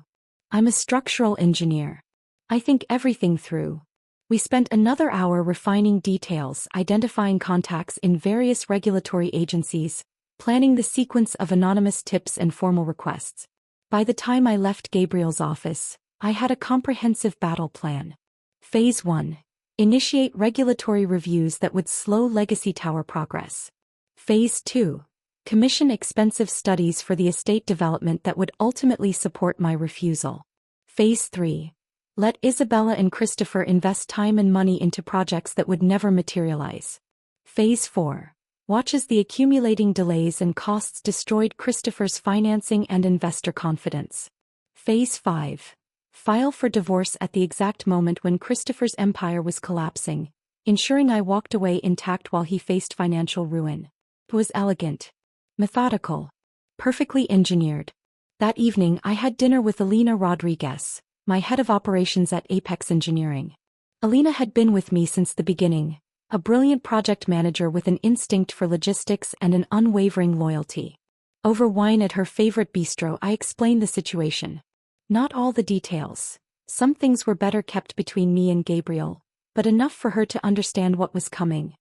I'm a structural engineer. I think everything through. We spent another hour refining details, identifying contacts in various regulatory agencies, planning the sequence of anonymous tips and formal requests. By the time I left Gabriel's office, I had a comprehensive battle plan. Phase 1. Initiate regulatory reviews that would slow legacy tower progress. Phase 2. Commission expensive studies for the estate development that would ultimately support my refusal. Phase 3. Let Isabella and Christopher invest time and money into projects that would never materialize. Phase 4. Watch as the accumulating delays and costs destroyed Christopher's financing and investor confidence. Phase 5. File for divorce at the exact moment when Christopher's empire was collapsing, ensuring I walked away intact while he faced financial ruin. It was elegant. Methodical. Perfectly engineered. That evening I had dinner with Alina Rodriguez, my head of operations at Apex Engineering. Alina had been with me since the beginning, a brilliant project manager with an instinct for logistics and an unwavering loyalty. Over wine at her favorite bistro I explained the situation. Not all the details. Some things were better kept between me and Gabriel, but enough for her to understand what was coming.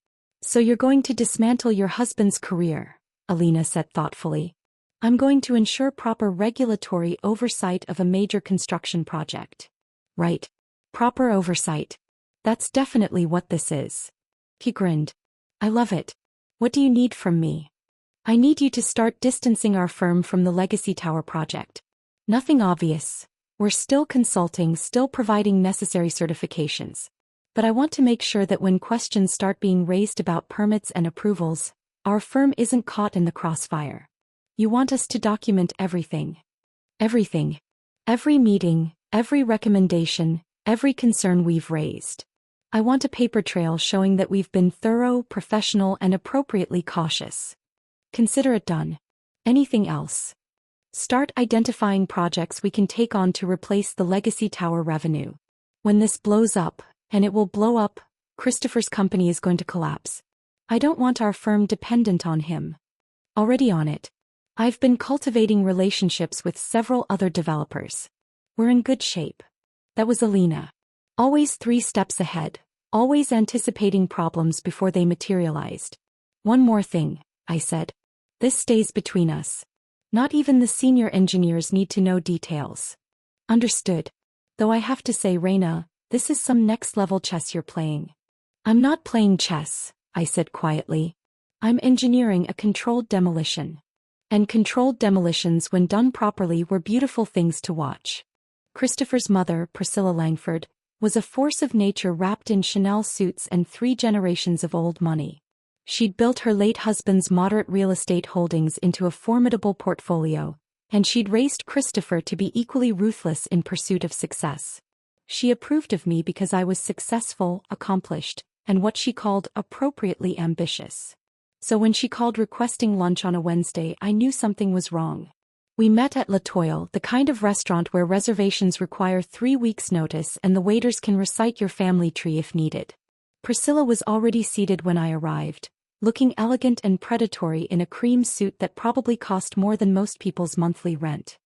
So you're going to dismantle your husband's career, Alina said thoughtfully. I'm going to ensure proper regulatory oversight of a major construction project. Right. Proper oversight. That's definitely what this is. He grinned. I love it. What do you need from me? I need you to start distancing our firm from the Legacy Tower project. Nothing obvious. We're still consulting, still providing necessary certifications. But I want to make sure that when questions start being raised about permits and approvals, our firm isn't caught in the crossfire. You want us to document everything. Everything. Every meeting, every recommendation, every concern we've raised. I want a paper trail showing that we've been thorough, professional, and appropriately cautious. Consider it done. Anything else? Start identifying projects we can take on to replace the Legacy Tower revenue. When this blows up, and it will blow up, Christopher's company is going to collapse. I don't want our firm dependent on him. Already on it. I've been cultivating relationships with several other developers. We're in good shape. That was Alina. Always 3 steps ahead, always anticipating problems before they materialized. One more thing, I said. This stays between us. Not even the senior engineers need to know details. Understood. Though I have to say, Rayna, this is some next-level chess you're playing. I'm not playing chess, I said quietly. I'm engineering a controlled demolition. And controlled demolitions when done properly were beautiful things to watch. Christopher's mother, Priscilla Langford, was a force of nature wrapped in Chanel suits and 3 generations of old money. She'd built her late husband's moderate real estate holdings into a formidable portfolio, and she'd raised Christopher to be equally ruthless in pursuit of success. She approved of me because I was successful, accomplished, and what she called appropriately ambitious. So when she called requesting lunch on a Wednesday, I knew something was wrong. We met at La Toile, the kind of restaurant where reservations require 3 weeks' notice and the waiters can recite your family tree if needed. Priscilla was already seated when I arrived, looking elegant and predatory in a cream suit that probably cost more than most people's monthly rent.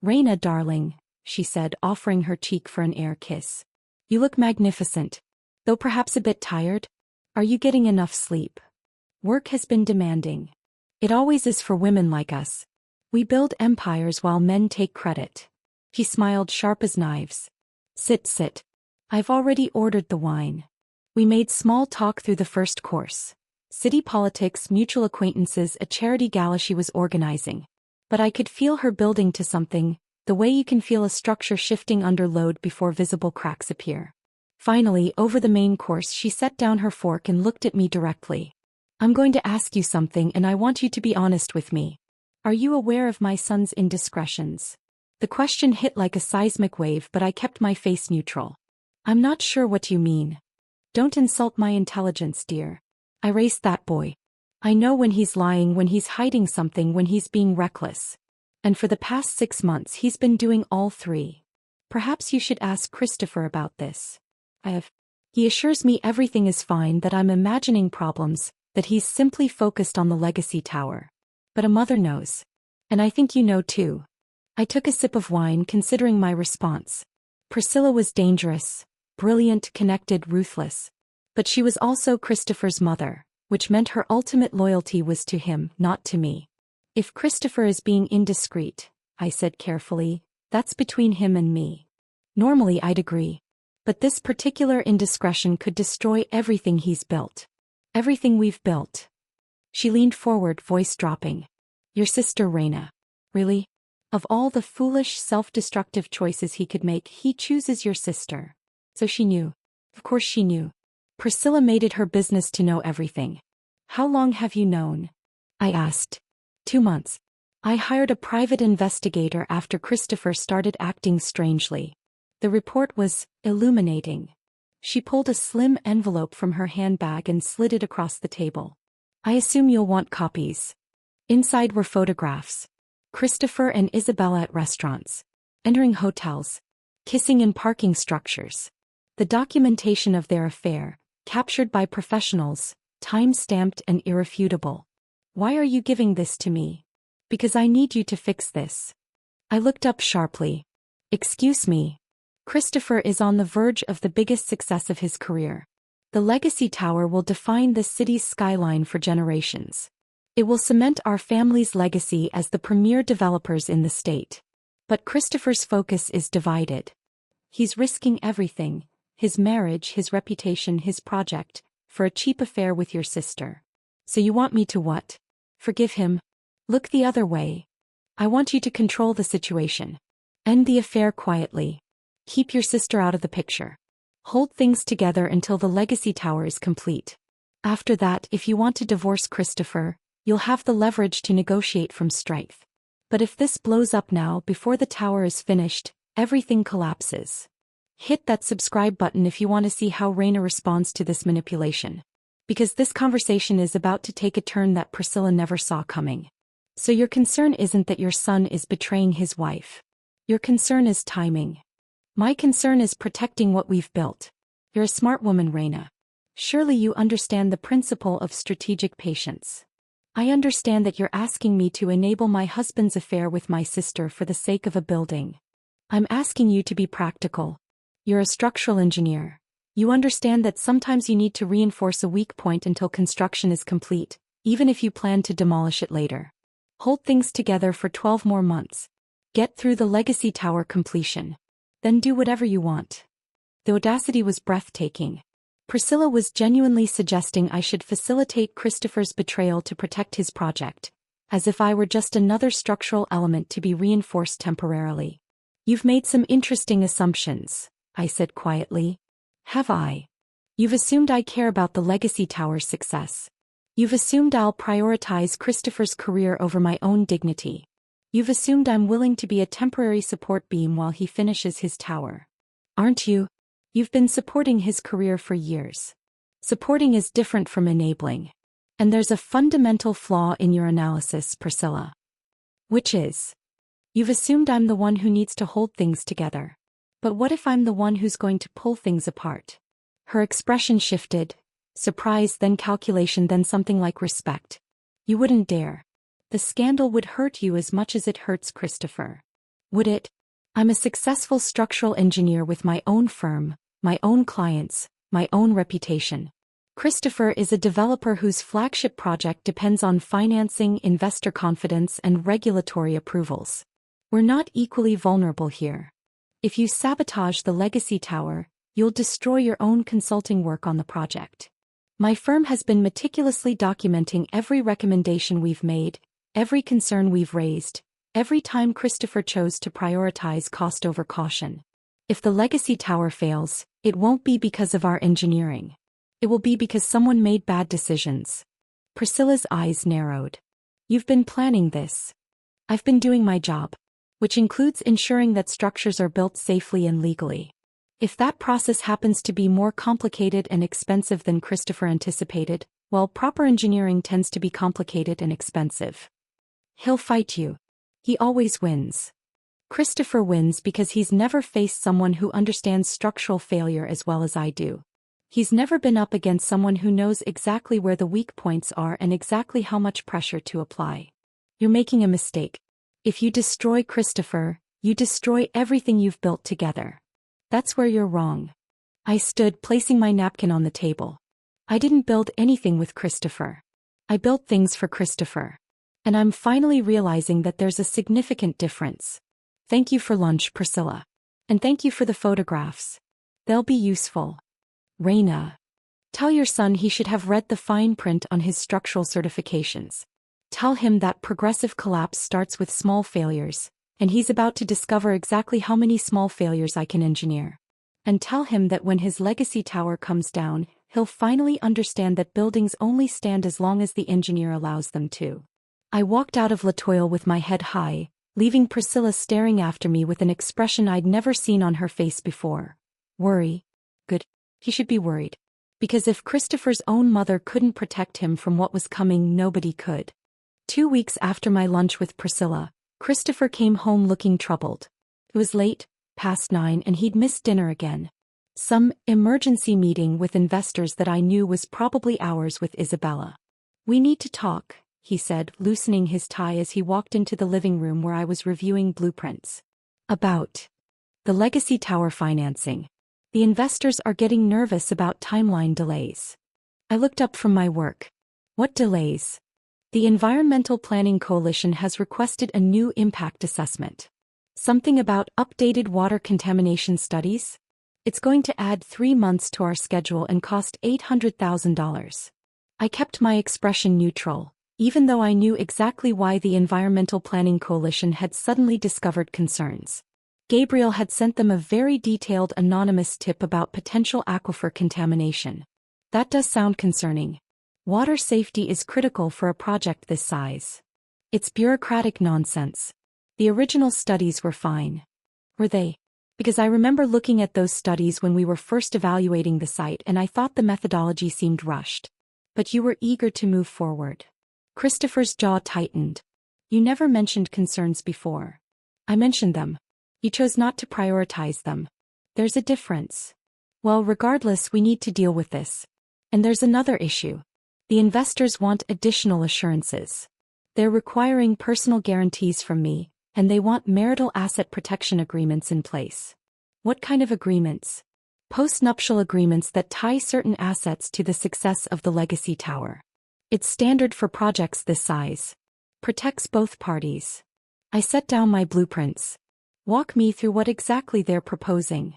"Rayna, darling," she said, offering her cheek for an air kiss. "You look magnificent. Though perhaps a bit tired? Are you getting enough sleep? Work has been demanding. It always is for women like us. We build empires while men take credit." He smiled sharp as knives. Sit, sit. I've already ordered the wine." We made small talk through the first course. City politics, mutual acquaintances, a charity gala she was organizing. But I could feel her building to something, the way you can feel a structure shifting under load before visible cracks appear. Finally, over the main course, she set down her fork and looked at me directly. "I'm going to ask you something and I want you to be honest with me. Are you aware of my son's indiscretions?" The question hit like a seismic wave, but I kept my face neutral. "I'm not sure what you mean." "Don't insult my intelligence, dear. I raised that boy. I know when he's lying, when he's hiding something, when he's being reckless. And for the past 6 months he's been doing all 3. Perhaps you should ask Christopher about this." "I have. He assures me everything is fine, that I'm imagining problems, that he's simply focused on the legacy tower. But a mother knows. And I think you know too." I took a sip of wine, considering my response. Priscilla was dangerous, brilliant, connected, ruthless. But she was also Christopher's mother, which meant her ultimate loyalty was to him, not to me. "If Christopher is being indiscreet," I said carefully, "that's between him and me. Normally I'd agree. But this particular indiscretion could destroy everything he's built. Everything we've built." She leaned forward, voice dropping. "Your sister, Rayna. Really? Of all the foolish, self-destructive choices he could make, he chooses your sister." So she knew. Of course she knew. Priscilla made it her business to know everything. "How long have you known?" I asked. 2 months. I hired a private investigator after Christopher started acting strangely. The report was illuminating. She pulled a slim envelope from her handbag and slid it across the table. "I assume you'll want copies." Inside were photographs. Christopher and Isabella at restaurants, entering hotels, kissing in parking structures. The documentation of their affair, captured by professionals, time-stamped and irrefutable. "Why are you giving this to me?" "Because I need you to fix this." I looked up sharply. "Excuse me. Christopher is on the verge of the biggest success of his career. The legacy tower will define the city's skyline for generations. It will cement our family's legacy as the premier developers in the state. But Christopher's focus is divided. He's risking everything, his marriage, his reputation, his project, for a cheap affair with your sister. So you want me to what? Forgive him? Look the other way. I want you to control the situation. End the affair quietly. Keep your sister out of the picture. Hold things together until the legacy tower is complete. After that, if you want to divorce Christopher, you'll have the leverage to negotiate from strength. But if this blows up now before the tower is finished, everything collapses." Hit that subscribe button if you want to see how Rayna responds to this manipulation. Because this conversation is about to take a turn that Priscilla never saw coming. So your concern isn't that your son is betraying his wife. Your concern is timing. My concern is protecting what we've built. You're a smart woman, Rayna. Surely you understand the principle of strategic patience. I understand that you're asking me to enable my husband's affair with my sister for the sake of a building. I'm asking you to be practical. You're a structural engineer. You understand that sometimes you need to reinforce a weak point until construction is complete, even if you plan to demolish it later. Hold things together for 12 more months. Get through the legacy tower completion. Then do whatever you want. The audacity was breathtaking. Priscilla was genuinely suggesting I should facilitate Christopher's betrayal to protect his project, as if I were just another structural element to be reinforced temporarily. You've made some interesting assumptions, I said quietly. Have I? You've assumed I care about the Legacy Tower's success. You've assumed I'll prioritize Christopher's career over my own dignity. You've assumed I'm willing to be a temporary support beam while he finishes his tower. Aren't you? You've been supporting his career for years. Supporting is different from enabling. And there's a fundamental flaw in your analysis, Priscilla. Which is? You've assumed I'm the one who needs to hold things together. But what if I'm the one who's going to pull things apart? Her expression shifted. Surprise, then calculation, then something like respect. You wouldn't dare. The scandal would hurt you as much as it hurts Christopher. Would it? I'm a successful structural engineer with my own firm, my own clients, my own reputation. Christopher is a developer whose flagship project depends on financing, investor confidence, and regulatory approvals. We're not equally vulnerable here. If you sabotage the Legacy Tower, you'll destroy your own consulting work on the project. My firm has been meticulously documenting every recommendation we've made, every concern we've raised, every time Christopher chose to prioritize cost over caution. If the Legacy Tower fails, it won't be because of our engineering. It will be because someone made bad decisions. Priscilla's eyes narrowed. You've been planning this. I've been doing my job, which includes ensuring that structures are built safely and legally. If that process happens to be more complicated and expensive than Christopher anticipated, well, proper engineering tends to be complicated and expensive. He'll fight you. He always wins. Christopher wins because he's never faced someone who understands structural failure as well as I do. He's never been up against someone who knows exactly where the weak points are and exactly how much pressure to apply. You're making a mistake. If you destroy Christopher, you destroy everything you've built together. That's where you're wrong. I stood, placing my napkin on the table. I didn't build anything with Christopher. I built things for Christopher. And I'm finally realizing that there's a significant difference. Thank you for lunch, Priscilla. And thank you for the photographs. They'll be useful. Rayna. Tell your son he should have read the fine print on his structural certifications. Tell him that progressive collapse starts with small failures, and he's about to discover exactly how many small failures I can engineer. And tell him that when his Legacy Tower comes down, he'll finally understand that buildings only stand as long as the engineer allows them to. I walked out of Latoile with my head high, leaving Priscilla staring after me with an expression I'd never seen on her face before. Worry? Good. He should be worried. Because if Christopher's own mother couldn't protect him from what was coming, nobody could. 2 weeks after my lunch with Priscilla, Christopher came home looking troubled. It was late, past 9, and he'd missed dinner again. Some emergency meeting with investors that I knew was probably ours with Isabella. We need to talk, he said, loosening his tie as he walked into the living room where I was reviewing blueprints. About the Legacy Tower financing. The investors are getting nervous about timeline delays. I looked up from my work. What delays? The Environmental Planning Coalition has requested a new impact assessment. Something about updated water contamination studies? It's going to add 3 months to our schedule and cost $800,000. I kept my expression neutral, even though I knew exactly why the Environmental Planning Coalition had suddenly discovered concerns. Gabriel had sent them a very detailed anonymous tip about potential aquifer contamination. That does sound concerning. Water safety is critical for a project this size. It's bureaucratic nonsense. The original studies were fine. Were they? Because I remember looking at those studies when we were first evaluating the site and I thought the methodology seemed rushed. But you were eager to move forward. Christopher's jaw tightened. You never mentioned concerns before. I mentioned them. You chose not to prioritize them. There's a difference. Well, regardless, we need to deal with this. And there's another issue. The investors want additional assurances. They're requiring personal guarantees from me, and they want marital asset protection agreements in place. What kind of agreements? Post-nuptial agreements that tie certain assets to the success of the Legacy Tower. It's standard for projects this size. Protects both parties. I set down my blueprints. Walk me through what exactly they're proposing.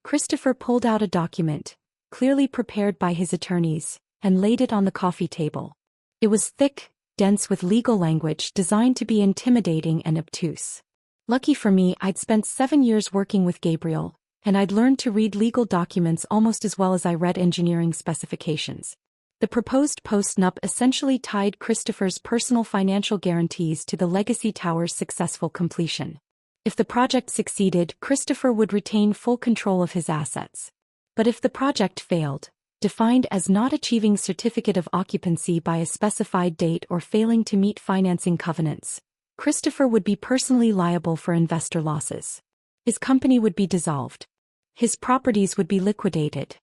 Christopher pulled out a document, clearly prepared by his attorneys, and laid it on the coffee table. It was thick, dense with legal language designed to be intimidating and obtuse. Lucky for me, I'd spent 7 years working with Gabriel, and I'd learned to read legal documents almost as well as I read engineering specifications. The proposed post-nup essentially tied Christopher's personal financial guarantees to the Legacy Tower's successful completion. If the project succeeded, Christopher would retain full control of his assets. But if the project failed, defined as not achieving certificate of occupancy by a specified date or failing to meet financing covenants, Christopher would be personally liable for investor losses. His company would be dissolved. His properties would be liquidated.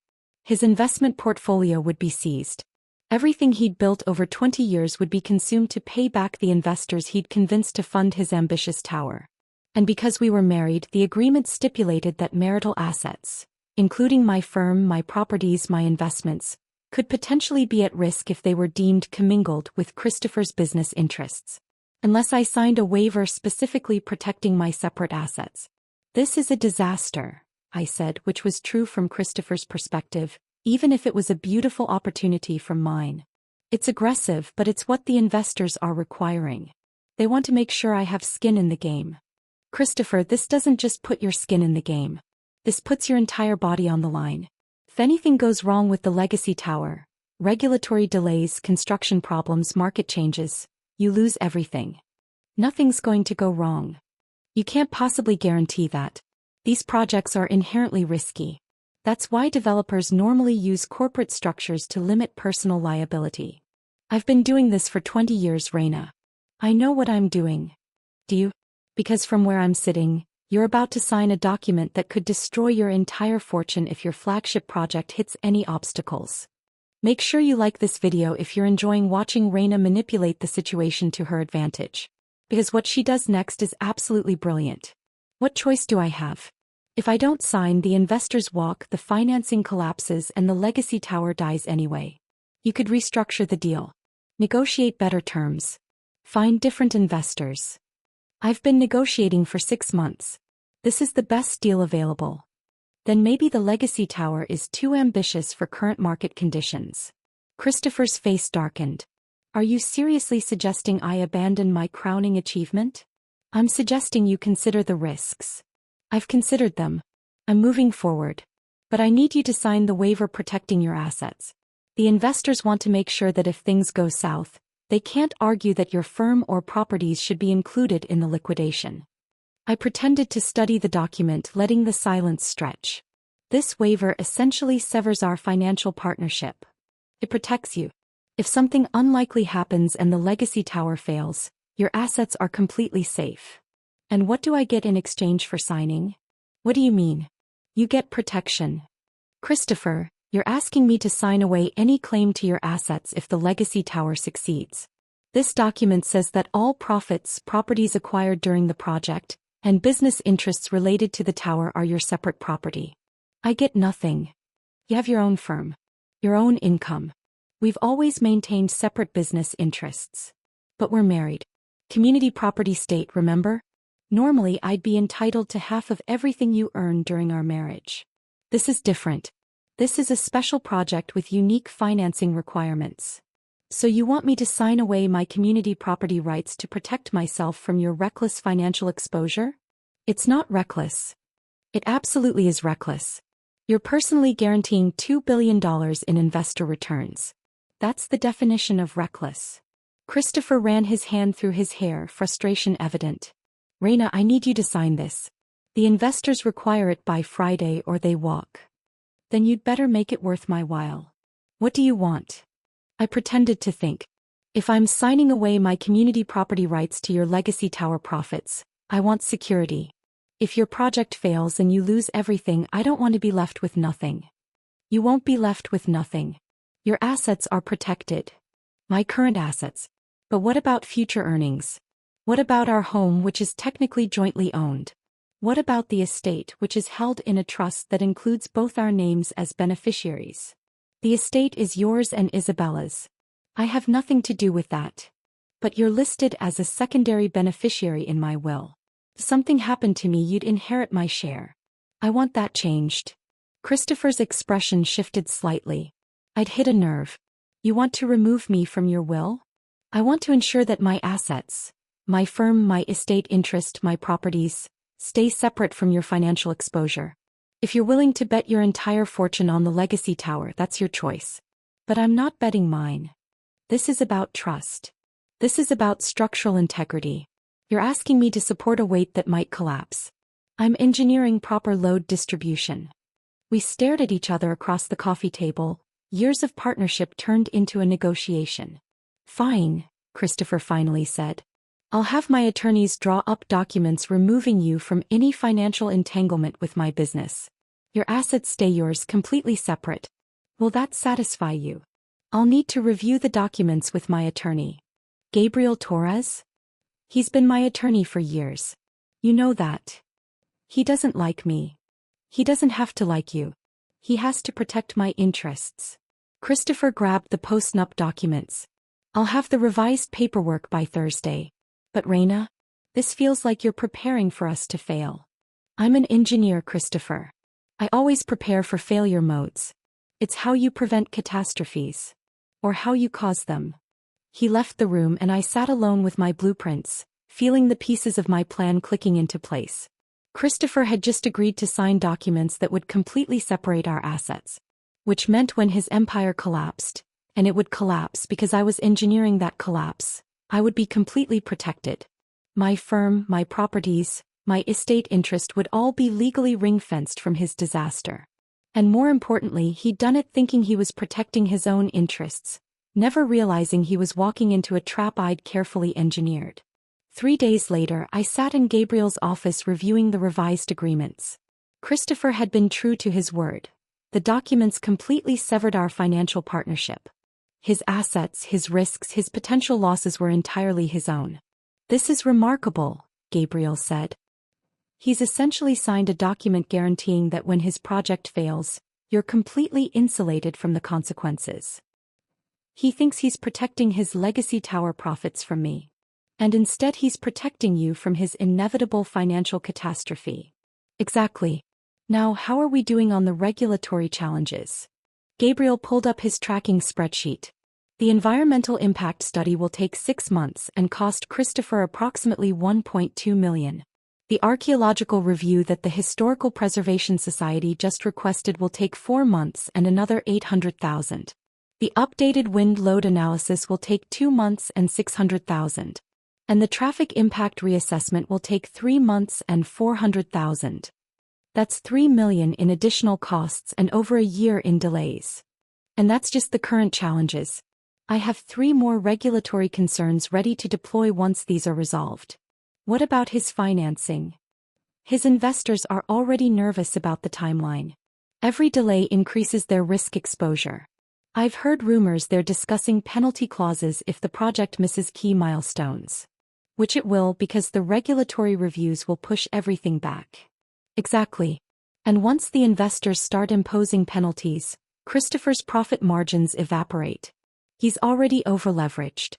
His investment portfolio would be seized. Everything he'd built over 20 years would be consumed to pay back the investors he'd convinced to fund his ambitious tower. And because we were married, the agreement stipulated that marital assets, including my firm, my properties, my investments, could potentially be at risk if they were deemed commingled with Christopher's business interests, unless I signed a waiver specifically protecting my separate assets. This is a disaster, I said, which was true from Christopher's perspective, even if it was a beautiful opportunity from mine. It's aggressive, but it's what the investors are requiring. They want to make sure I have skin in the game. Christopher, this doesn't just put your skin in the game. This puts your entire body on the line. If anything goes wrong with the Legacy Tower, regulatory delays, construction problems, market changes, you lose everything. Nothing's going to go wrong. You can't possibly guarantee that. These projects are inherently risky. That's why developers normally use corporate structures to limit personal liability. I've been doing this for 20 years, Rayna. I know what I'm doing. Do you? Because from where I'm sitting, you're about to sign a document that could destroy your entire fortune if your flagship project hits any obstacles. Make sure you like this video if you're enjoying watching Rayna manipulate the situation to her advantage. Because what she does next is absolutely brilliant. What choice do I have? If I don't sign, the investors walk, the financing collapses, and the Legacy Tower dies anyway. You could restructure the deal. Negotiate better terms. Find different investors. I've been negotiating for 6 months. This is the best deal available. Then maybe the Legacy Tower is too ambitious for current market conditions. Christopher's face darkened. Are you seriously suggesting I abandon my crowning achievement? I'm suggesting you consider the risks. I've considered them. I'm moving forward. But I need you to sign the waiver protecting your assets. The investors want to make sure that if things go south, they can't argue that your firm or properties should be included in the liquidation. I pretended to study the document, letting the silence stretch. This waiver essentially severs our financial partnership. It protects you. If something unlikely happens and the Legacy Tower fails, your assets are completely safe. And what do I get in exchange for signing? What do you mean? You get protection. Christopher, you're asking me to sign away any claim to your assets if the Legacy Tower succeeds. This document says that all profits, properties acquired during the project, and business interests related to the tower are your separate property. I get nothing. You have your own firm. Your own income. We've always maintained separate business interests. But we're married. Community property state, remember? Normally I'd be entitled to half of everything you earn during our marriage. This is different. This is a special project with unique financing requirements. So you want me to sign away my community property rights to protect myself from your reckless financial exposure? It's not reckless. It absolutely is reckless. You're personally guaranteeing $2 billion in investor returns. That's the definition of reckless. Christopher ran his hand through his hair, frustration evident. Rayna, I need you to sign this. The investors require it by Friday or they walk. Then you'd better make it worth my while. What do you want? I pretended to think. If I'm signing away my community property rights to your Legacy Tower profits, I want security. If your project fails and you lose everything, I don't want to be left with nothing. You won't be left with nothing. Your assets are protected. My current assets. But what about future earnings? What about our home, which is technically jointly owned? What about the estate, which is held in a trust that includes both our names as beneficiaries? The estate is yours and Isabella's. I have nothing to do with that. But you're listed as a secondary beneficiary in my will. If something happened to me, you'd inherit my share. I want that changed. Christopher's expression shifted slightly. I'd hit a nerve. You want to remove me from your will? I want to ensure that my assets, my firm, my estate interest, my properties, stay separate from your financial exposure. If you're willing to bet your entire fortune on the legacy tower, that's your choice. But I'm not betting mine. This is about trust. This is about structural integrity. You're asking me to support a weight that might collapse. I'm engineering proper load distribution. We stared at each other across the coffee table. Years of partnership turned into a negotiation. Fine, Christopher finally said. I'll have my attorneys draw up documents removing you from any financial entanglement with my business. Your assets stay yours completely separate. Will that satisfy you? I'll need to review the documents with my attorney. Gabriel Torres? He's been my attorney for years. You know that. He doesn't like me. He doesn't have to like you. He has to protect my interests. Christopher grabbed the post-nup documents. I'll have the revised paperwork by Thursday. But Rayna, this feels like you're preparing for us to fail. I'm an engineer, Christopher. I always prepare for failure modes. It's how you prevent catastrophes. Or how you cause them. He left the room and I sat alone with my blueprints, feeling the pieces of my plan clicking into place. Christopher had just agreed to sign documents that would completely separate our assets. Which meant when his empire collapsed, and it would collapse because I was engineering that collapse, I would be completely protected. My firm, my properties, my estate interest would all be legally ring-fenced from his disaster. And more importantly, he'd done it thinking he was protecting his own interests, never realizing he was walking into a trap I'd carefully engineered. 3 days later, I sat in Gabriel's office reviewing the revised agreements. Christopher had been true to his word. The documents completely severed our financial partnership. His assets, his risks, his potential losses were entirely his own. This is remarkable, Gabriel said. He's essentially signed a document guaranteeing that when his project fails, you're completely insulated from the consequences. He thinks he's protecting his legacy tower profits from me. And instead he's protecting you from his inevitable financial catastrophe. Exactly. Now how are we doing on the regulatory challenges? Gabriel pulled up his tracking spreadsheet. The environmental impact study will take 6 months and cost Christopher approximately $1.2 million. The archaeological review that the Historical Preservation Society just requested will take 4 months and another $800,000. The updated wind load analysis will take 2 months and $600,000. And the traffic impact reassessment will take 3 months and $400,000. That's $3 million in additional costs and over a year in delays. And that's just the current challenges. I have 3 more regulatory concerns ready to deploy once these are resolved. What about his financing? His investors are already nervous about the timeline. Every delay increases their risk exposure. I've heard rumors they're discussing penalty clauses if the project misses key milestones. Which it will because the regulatory reviews will push everything back. Exactly. And once the investors start imposing penalties, Christopher's profit margins evaporate. He's already overleveraged.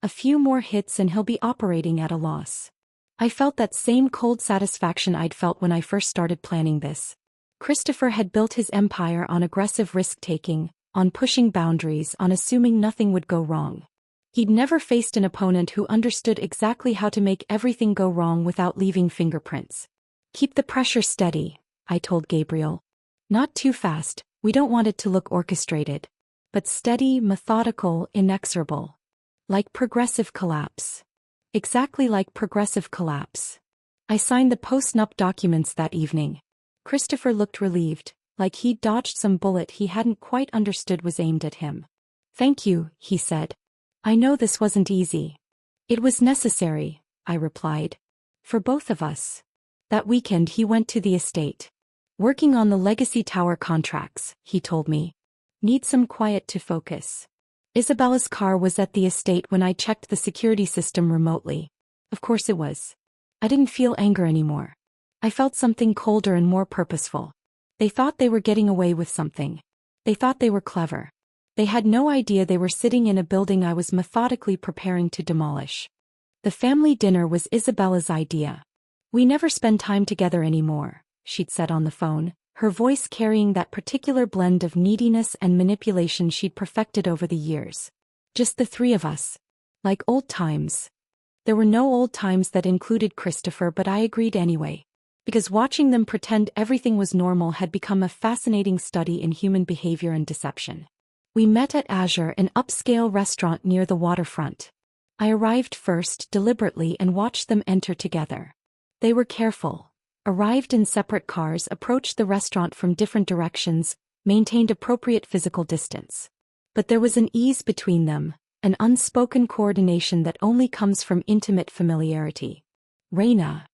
A few more hits and he'll be operating at a loss. I felt that same cold satisfaction I'd felt when I first started planning this. Christopher had built his empire on aggressive risk-taking, on pushing boundaries, on assuming nothing would go wrong. He'd never faced an opponent who understood exactly how to make everything go wrong without leaving fingerprints. Keep the pressure steady, I told Gabriel. Not too fast, we don't want it to look orchestrated. But steady, methodical, inexorable. Like progressive collapse. Exactly like progressive collapse. I signed the post-nup documents that evening. Christopher looked relieved, like he'd dodged some bullet he hadn't quite understood was aimed at him. Thank you, he said. I know this wasn't easy. It was necessary, I replied. For both of us. That weekend he went to the estate. Working on the legacy tower contracts, he told me. Need some quiet to focus. Isabella's car was at the estate when I checked the security system remotely. Of course it was. I didn't feel anger anymore. I felt something colder and more purposeful. They thought they were getting away with something. They thought they were clever. They had no idea they were sitting in a building I was methodically preparing to demolish. The family dinner was Isabella's idea. We never spend time together anymore, she'd said on the phone, her voice carrying that particular blend of neediness and manipulation she'd perfected over the years. Just the 3 of us. Like old times. There were no old times that included Christopher, but I agreed anyway. Because watching them pretend everything was normal had become a fascinating study in human behavior and deception. We met at Azure, an upscale restaurant near the waterfront. I arrived first deliberately and watched them enter together. They were careful. Arrived in separate cars, approached the restaurant from different directions, maintained appropriate physical distance. But there was an ease between them, an unspoken coordination that only comes from intimate familiarity. Rayna.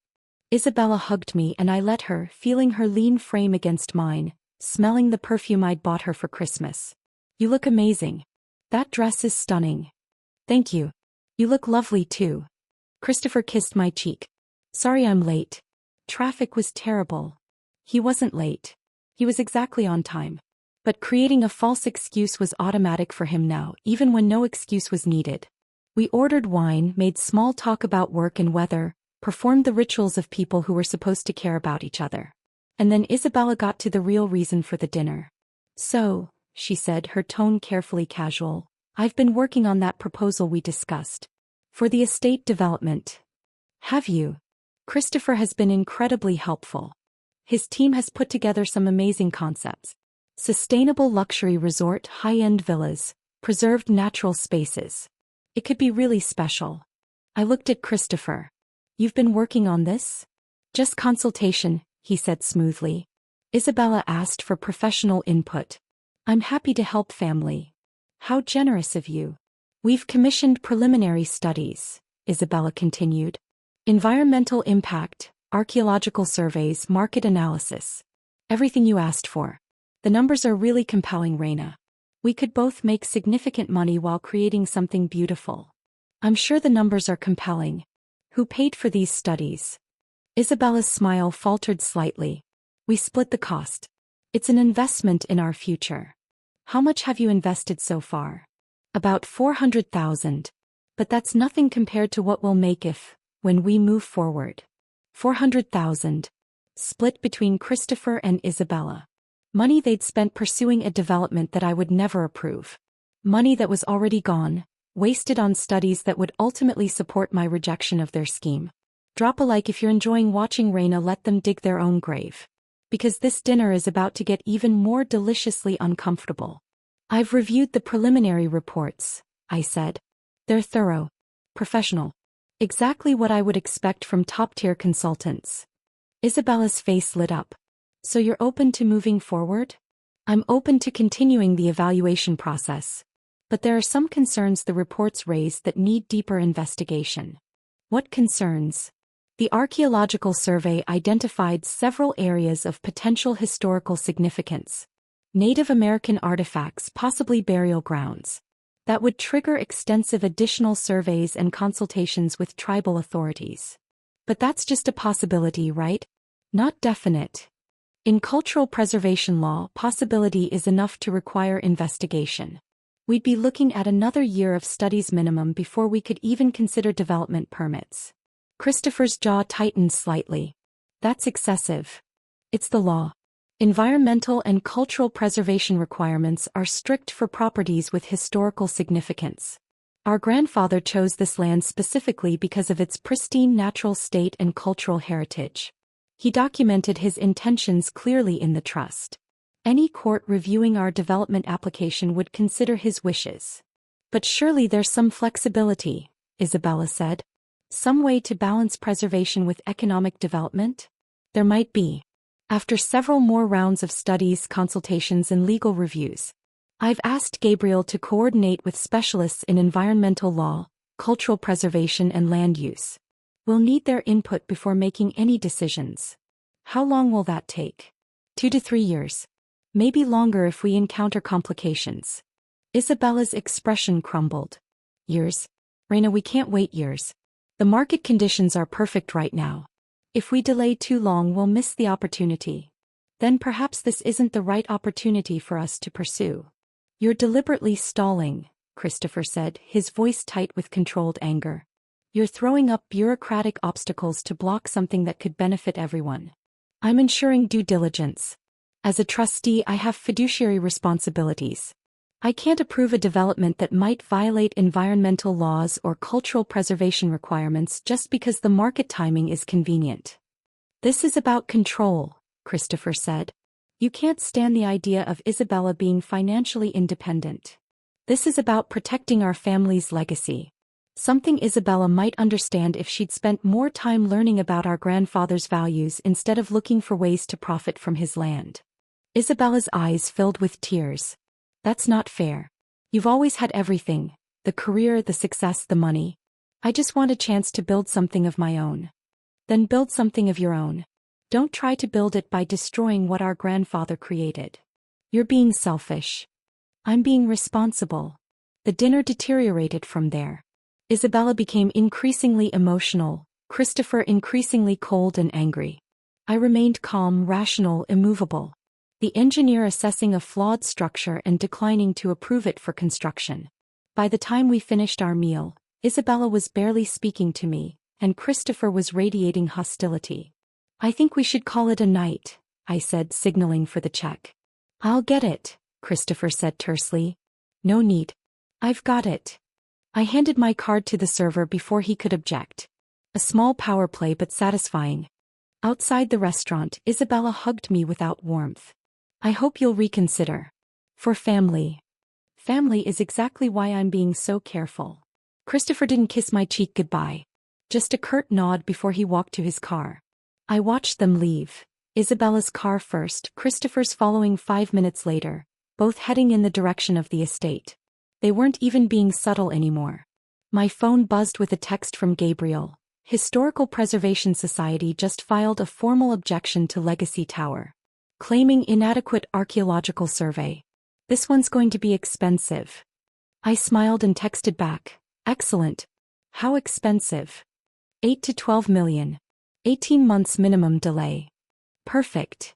Isabella hugged me and I let her, feeling her lean frame against mine, smelling the perfume I'd bought her for Christmas. You look amazing. That dress is stunning. Thank you. You look lovely too. Christopher kissed my cheek. Sorry I'm late. Traffic was terrible. He wasn't late. He was exactly on time. But creating a false excuse was automatic for him now, even when no excuse was needed. We ordered wine, made small talk about work and weather, performed the rituals of people who were supposed to care about each other. And then Isabella got to the real reason for the dinner. So, she said, her tone carefully casual, I've been working on that proposal we discussed. For the estate development. Have you? Christopher has been incredibly helpful. His team has put together some amazing concepts. Sustainable luxury resort, high-end villas, preserved natural spaces. It could be really special. I looked at Christopher. You've been working on this? Just consultation, he said smoothly. Isabella asked for professional input. I'm happy to help family. How generous of you. We've commissioned preliminary studies, Isabella continued. Environmental impact, archaeological surveys, market analysis. Everything you asked for. The numbers are really compelling, Rayna. We could both make significant money while creating something beautiful. I'm sure the numbers are compelling. Who paid for these studies? Isabella's smile faltered slightly. We split the cost. It's an investment in our future. How much have you invested so far? About 400,000. But that's nothing compared to what we'll make when we move forward. 400,000. Split between Christopher and Isabella. Money they'd spent pursuing a development that I would never approve. Money that was already gone, wasted on studies that would ultimately support my rejection of their scheme. Drop a like if you're enjoying watching Rayna let them dig their own grave. Because this dinner is about to get even more deliciously uncomfortable. I've reviewed the preliminary reports, I said. They're thorough. Professional. Exactly what I would expect from top-tier consultants. Isabella's face lit up. So you're open to moving forward? I'm open to continuing the evaluation process. But there are some concerns the reports raise that need deeper investigation. What concerns? The archaeological survey identified several areas of potential historical significance. Native American artifacts, possibly burial grounds. That would trigger extensive additional surveys and consultations with tribal authorities. But that's just a possibility, right? Not definite. In cultural preservation law, possibility is enough to require investigation. We'd be looking at another year of studies minimum before we could even consider development permits. Christopher's jaw tightened slightly. That's excessive. It's the law. Environmental and cultural preservation requirements are strict for properties with historical significance. Our grandfather chose this land specifically because of its pristine natural state and cultural heritage. He documented his intentions clearly in the trust. Any court reviewing our development application would consider his wishes. But surely there's some flexibility, Isabella said. Some way to balance preservation with economic development? There might be. After several more rounds of studies, consultations, and legal reviews, I've asked Gabriel to coordinate with specialists in environmental law, cultural preservation, and land use. We'll need their input before making any decisions. How long will that take? 2 to 3 years. Maybe longer if we encounter complications. Isabella's expression crumbled. Years? Rayna, we can't wait years. The market conditions are perfect right now. If we delay too long, we'll miss the opportunity. Then perhaps this isn't the right opportunity for us to pursue. You're deliberately stalling, Christopher said, his voice tight with controlled anger. You're throwing up bureaucratic obstacles to block something that could benefit everyone. I'm ensuring due diligence. As a trustee, I have fiduciary responsibilities. I can't approve a development that might violate environmental laws or cultural preservation requirements just because the market timing is convenient. This is about control, Christopher said. You can't stand the idea of Isabella being financially independent. This is about protecting our family's legacy. Something Isabella might understand if she'd spent more time learning about our grandfather's values instead of looking for ways to profit from his land. Isabella's eyes filled with tears. That's not fair. You've always had everything, the career, the success, the money. I just want a chance to build something of my own. Then build something of your own. Don't try to build it by destroying what our grandfather created. You're being selfish. I'm being responsible. The dinner deteriorated from there. Isabella became increasingly emotional, Christopher increasingly cold and angry. I remained calm, rational, immovable. The engineer assessing a flawed structure and declining to approve it for construction. By the time we finished our meal, Isabella was barely speaking to me, and Christopher was radiating hostility. I think we should call it a night, I said, signaling for the check. I'll get it, Christopher said tersely. No need. I've got it. I handed my card to the server before he could object. A small power play but satisfying. Outside the restaurant, Isabella hugged me without warmth. I hope you'll reconsider. For family. Family is exactly why I'm being so careful. Christopher didn't kiss my cheek goodbye. Just a curt nod before he walked to his car. I watched them leave. Isabella's car first, Christopher's following 5 minutes later, both heading in the direction of the estate. They weren't even being subtle anymore. My phone buzzed with a text from Gabriel. Historical Preservation Society just filed a formal objection to Legacy Tower, claiming inadequate archaeological survey. This one's going to be expensive. I smiled and texted back. Excellent. How expensive? 8 to 12 million. 18 months minimum delay. Perfect.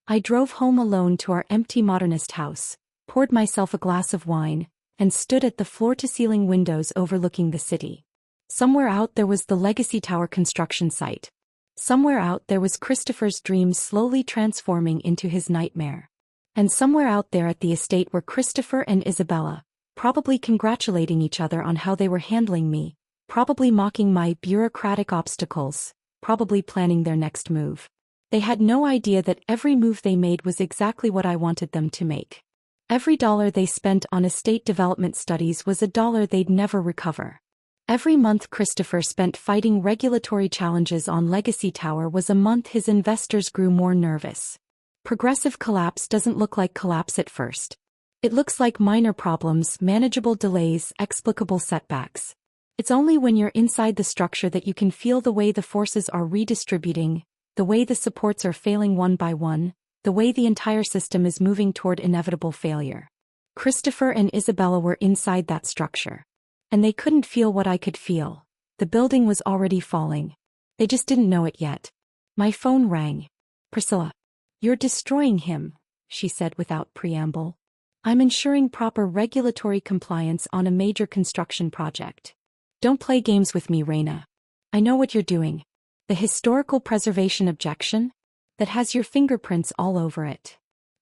I drove home alone to our empty modernist house, poured myself a glass of wine, and stood at the floor-to-ceiling windows overlooking the city. Somewhere out there was the Legacy Tower construction site. Somewhere out there was Christopher's dream slowly transforming into his nightmare. And somewhere out there at the estate were Christopher and Isabella, probably congratulating each other on how they were handling me, probably mocking my bureaucratic obstacles, probably planning their next move. They had no idea that every move they made was exactly what I wanted them to make. Every dollar they spent on estate development studies was a dollar they'd never recover. Every month Christopher spent fighting regulatory challenges on Legacy Tower was a month his investors grew more nervous. Progressive collapse doesn't look like collapse at first. It looks like minor problems, manageable delays, explicable setbacks. It's only when you're inside the structure that you can feel the way the forces are redistributing, the way the supports are failing one by one, the way the entire system is moving toward inevitable failure. Christopher and Isabella were inside that structure. And they couldn't feel what I could feel. The building was already falling. They just didn't know it yet. My phone rang. Priscilla. You're destroying him, she said without preamble. I'm ensuring proper regulatory compliance on a major construction project. Don't play games with me, Rayna. I know what you're doing. The historical preservation objection? That has your fingerprints all over it.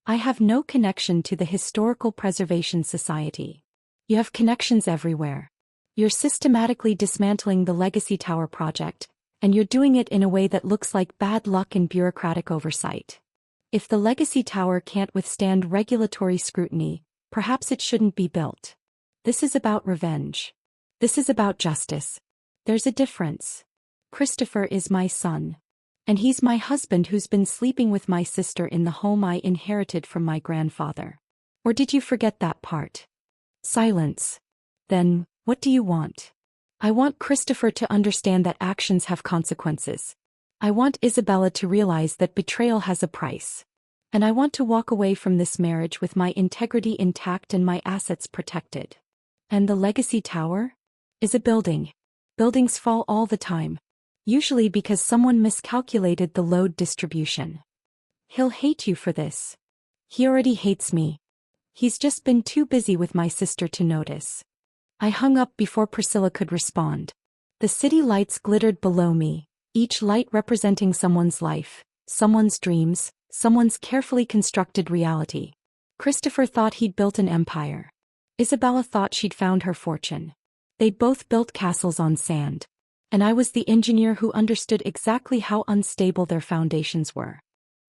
I have no connection to the Historical Preservation Society. You have connections everywhere. You're systematically dismantling the Legacy Tower project, and you're doing it in a way that looks like bad luck and bureaucratic oversight. If the Legacy Tower can't withstand regulatory scrutiny, perhaps it shouldn't be built. This is about revenge. This is about justice. There's a difference. Christopher is my son. And he's my husband who's been sleeping with my sister in the home I inherited from my grandfather. Or did you forget that part? Silence. Then, what do you want? I want Christopher to understand that actions have consequences. I want Isabella to realize that betrayal has a price. And I want to walk away from this marriage with my integrity intact and my assets protected. And the Legacy Tower? Is a building. Buildings fall all the time. Usually because someone miscalculated the load distribution. He'll hate you for this. He already hates me. He's just been too busy with my sister to notice. I hung up before Priscilla could respond. The city lights glittered below me, each light representing someone's life, someone's dreams, someone's carefully constructed reality. Christopher thought he'd built an empire. Isabella thought she'd found her fortune. They'd both built castles on sand. And I was the engineer who understood exactly how unstable their foundations were.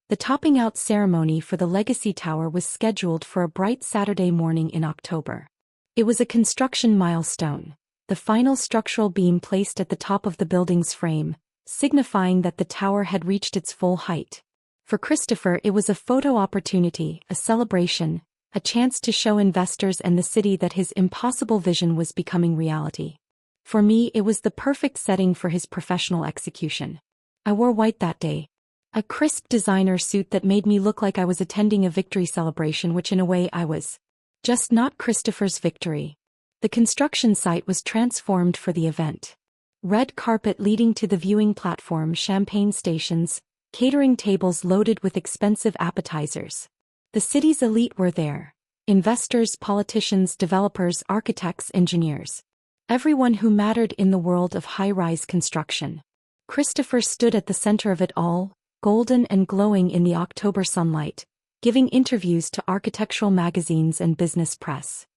The topping out ceremony for the Legacy Tower was scheduled for a bright Saturday morning in October. It was a construction milestone, the final structural beam placed at the top of the building's frame, signifying that the tower had reached its full height. For Christopher, it was a photo opportunity, a celebration, a chance to show investors and the city that his impossible vision was becoming reality. For me, it was the perfect setting for his professional execution. I wore white that day. A crisp designer suit that made me look like I was attending a victory celebration, which in a way I was. Just not Christopher's victory. The construction site was transformed for the event. Red carpet leading to the viewing platform, champagne stations, catering tables loaded with expensive appetizers. The city's elite were there. Investors, politicians, developers, architects, engineers. Everyone who mattered in the world of high-rise construction. Christopher stood at the center of it all, golden and glowing in the October sunlight, giving interviews to architectural magazines and business press.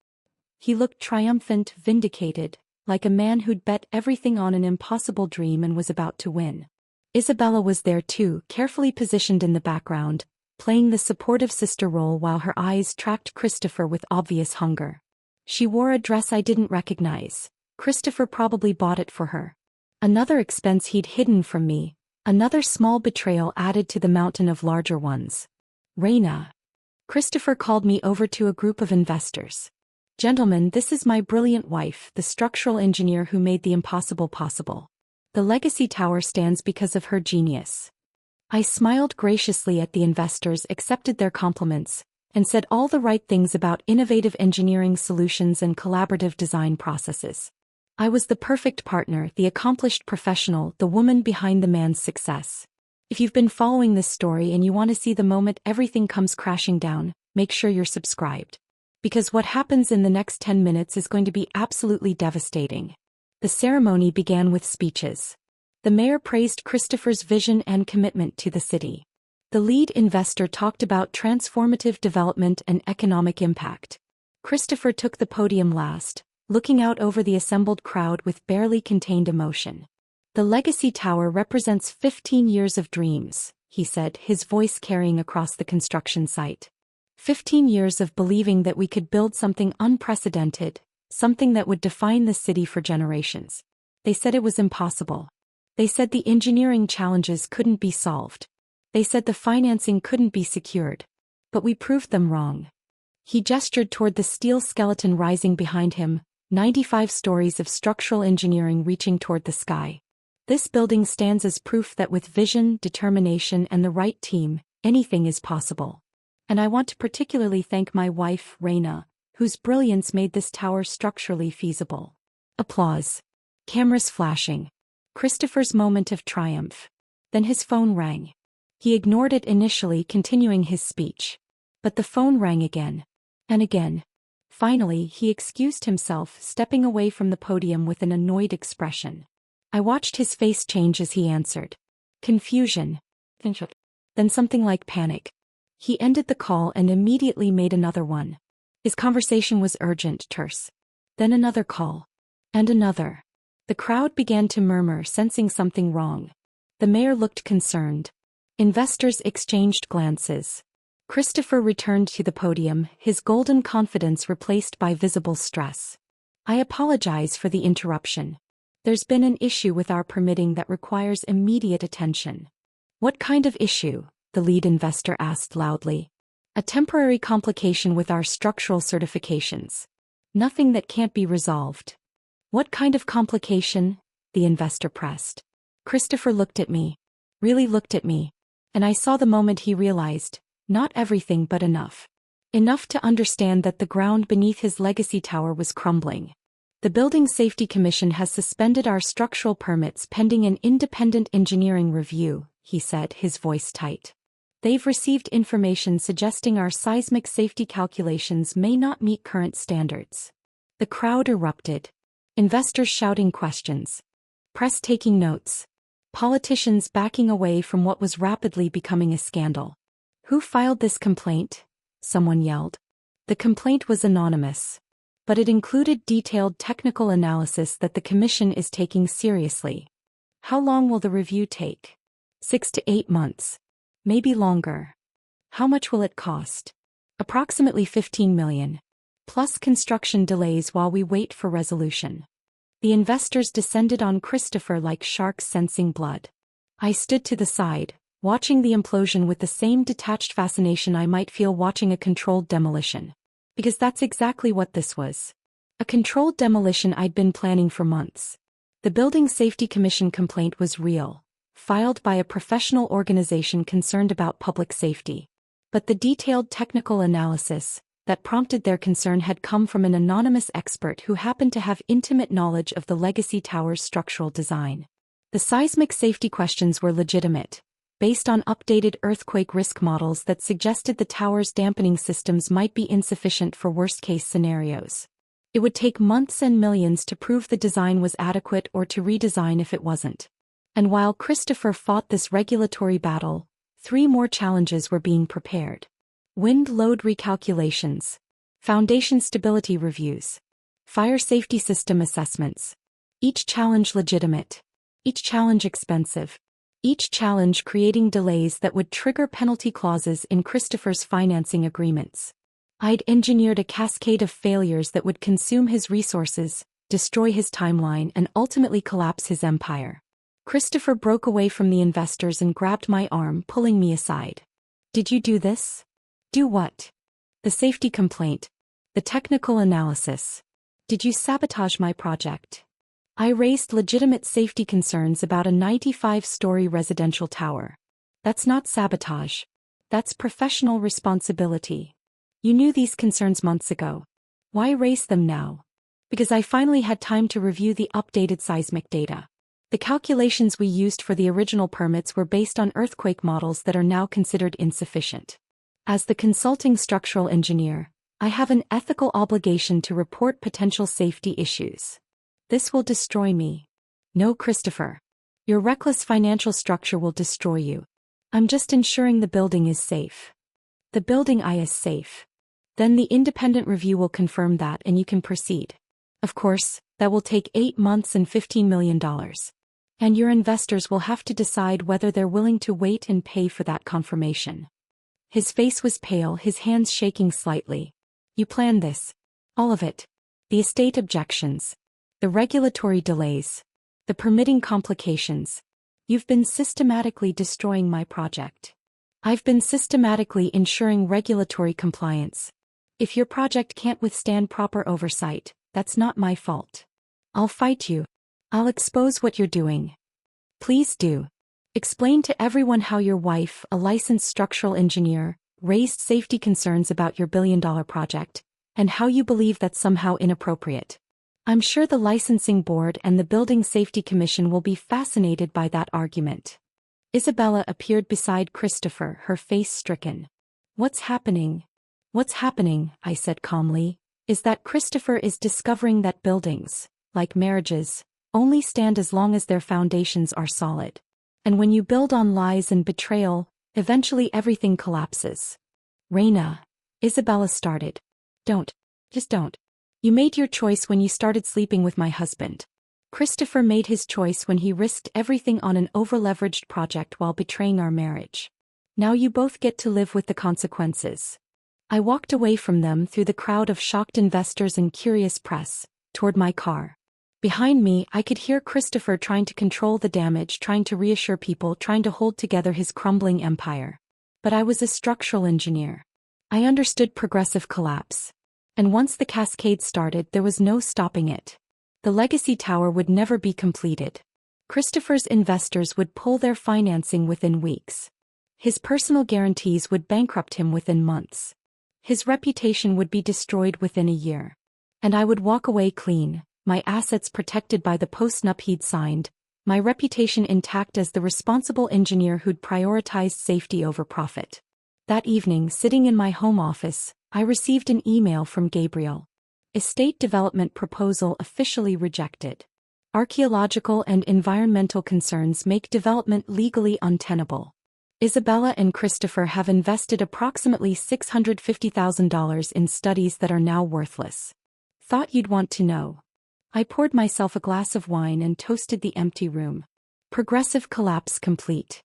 He looked triumphant, vindicated, like a man who'd bet everything on an impossible dream and was about to win. Isabella was there too, carefully positioned in the background, playing the supportive sister role while her eyes tracked Christopher with obvious hunger. She wore a dress I didn't recognize. Christopher probably bought it for her. Another expense he'd hidden from me, another small betrayal added to the mountain of larger ones. Rayna. Christopher called me over to a group of investors. Gentlemen, this is my brilliant wife, the structural engineer who made the impossible possible. The Legacy Tower stands because of her genius. I smiled graciously at the investors, accepted their compliments, and said all the right things about innovative engineering solutions and collaborative design processes. I was the perfect partner, the accomplished professional, the woman behind the man's success. If you've been following this story and you want to see the moment everything comes crashing down, make sure you're subscribed. Because what happens in the next 10 minutes is going to be absolutely devastating. The ceremony began with speeches. The mayor praised Christopher's vision and commitment to the city. The lead investor talked about transformative development and economic impact. Christopher took the podium last, looking out over the assembled crowd with barely contained emotion. The Legacy Tower represents 15 years of dreams, he said, his voice carrying across the construction site. 15 years of believing that we could build something unprecedented, something that would define the city for generations. They said it was impossible. They said the engineering challenges couldn't be solved. They said the financing couldn't be secured. But we proved them wrong. He gestured toward the steel skeleton rising behind him, 95 stories of structural engineering reaching toward the sky. This building stands as proof that with vision, determination, and the right team, anything is possible. And I want to particularly thank my wife, Rayna, whose brilliance made this tower structurally feasible. Applause. Cameras flashing. Christopher's moment of triumph. Then his phone rang. He ignored it initially, continuing his speech. But the phone rang again. And again. Finally, he excused himself, stepping away from the podium with an annoyed expression. I watched his face change as he answered. Confusion. Then something like panic. He ended the call and immediately made another one. His conversation was urgent, terse. Then another call. And another. The crowd began to murmur, sensing something wrong. The mayor looked concerned. Investors exchanged glances. Christopher returned to the podium, his golden confidence replaced by visible stress. I apologize for the interruption. There's been an issue with our permitting that requires immediate attention. What kind of issue? The lead investor asked loudly. A temporary complication with our structural certifications. Nothing that can't be resolved. What kind of complication? The investor pressed. Christopher looked at me. Really looked at me. And I saw the moment he realized, not everything but enough. Enough to understand that the ground beneath his Legacy Tower was crumbling. The Building Safety Commission has suspended our structural permits pending an independent engineering review, he said, his voice tight. They've received information suggesting our seismic safety calculations may not meet current standards. The crowd erupted. Investors shouting questions. Press taking notes. Politicians backing away from what was rapidly becoming a scandal. Who filed this complaint? Someone yelled. The complaint was anonymous. but it included detailed technical analysis that the commission is taking seriously. How long will the review take? 6 to 8 months. Maybe longer. How much will it cost? Approximately 15 million. Plus construction delays while we wait for resolution. The investors descended on Christopher like sharks sensing blood. I stood to the side, watching the implosion with the same detached fascination I might feel watching a controlled demolition. Because that's exactly what this was. A controlled demolition I'd been planning for months. The Building Safety Commission complaint was real, filed by a professional organization concerned about public safety. But the detailed technical analysis that prompted their concern had come from an anonymous expert who happened to have intimate knowledge of the legacy tower's structural design. The seismic safety questions were legitimate, based on updated earthquake risk models that suggested the tower's dampening systems might be insufficient for worst-case scenarios. It would take months and millions to prove the design was adequate or to redesign if it wasn't. And while Christopher fought this regulatory battle, 3 more challenges were being prepared. Wind load recalculations, foundation stability reviews, fire safety system assessments. Each challenge legitimate. Each challenge expensive. Each challenge creating delays that would trigger penalty clauses in Christopher's financing agreements. I'd engineered a cascade of failures that would consume his resources, destroy his timeline, and ultimately collapse his empire. Christopher broke away from the investors and grabbed my arm, pulling me aside. Did you do this? Do what? The safety complaint. The technical analysis. Did you sabotage my project? I raised legitimate safety concerns about a 95-story residential tower. That's not sabotage. That's professional responsibility. You knew these concerns months ago. Why raise them now? Because I finally had time to review the updated seismic data. The calculations we used for the original permits were based on earthquake models that are now considered insufficient. As the consulting structural engineer, I have an ethical obligation to report potential safety issues. This will destroy me. No, Christopher. Your reckless financial structure will destroy you. I'm just ensuring the building is safe. The building is safe. Then the independent review will confirm that and you can proceed. Of course, that will take 8 months and $15 million. And your investors will have to decide whether they're willing to wait and pay for that confirmation. His face was pale, his hands shaking slightly. You planned this. All of it. The estate objections. The regulatory delays. The permitting complications. You've been systematically destroying my project. I've been systematically ensuring regulatory compliance. If your project can't withstand proper oversight, that's not my fault. I'll fight you. I'll expose what you're doing. Please do. Explain to everyone how your wife, a licensed structural engineer, raised safety concerns about your billion-dollar project, and how you believe that's somehow inappropriate. I'm sure the licensing board and the Building Safety Commission will be fascinated by that argument. Isabella appeared beside Christopher, her face stricken. What's happening? What's happening, I said calmly, is that Christopher is discovering that buildings, like marriages, only stand as long as their foundations are solid. And when you build on lies and betrayal, eventually everything collapses. Rayna, Isabella started. Just don't. You made your choice when you started sleeping with my husband. Christopher made his choice when he risked everything on an over-leveraged project while betraying our marriage. Now you both get to live with the consequences. I walked away from them through the crowd of shocked investors and curious press, toward my car. Behind me, I could hear Christopher trying to control the damage, trying to reassure people, trying to hold together his crumbling empire. But I was a structural engineer. I understood progressive collapse. And once the cascade started, there was no stopping it. The legacy tower would never be completed. Christopher's investors would pull their financing within weeks. His personal guarantees would bankrupt him within months. His reputation would be destroyed within a year. And I would walk away clean, my assets protected by the post-nup he'd signed, my reputation intact as the responsible engineer who'd prioritized safety over profit. That evening, sitting in my home office, I received an email from Gabriel. Estate development proposal officially rejected. Archaeological and environmental concerns make development legally untenable. Isabella and Christopher have invested approximately $650,000 in studies that are now worthless. Thought you'd want to know. I poured myself a glass of wine and toasted the empty room. Progressive collapse complete.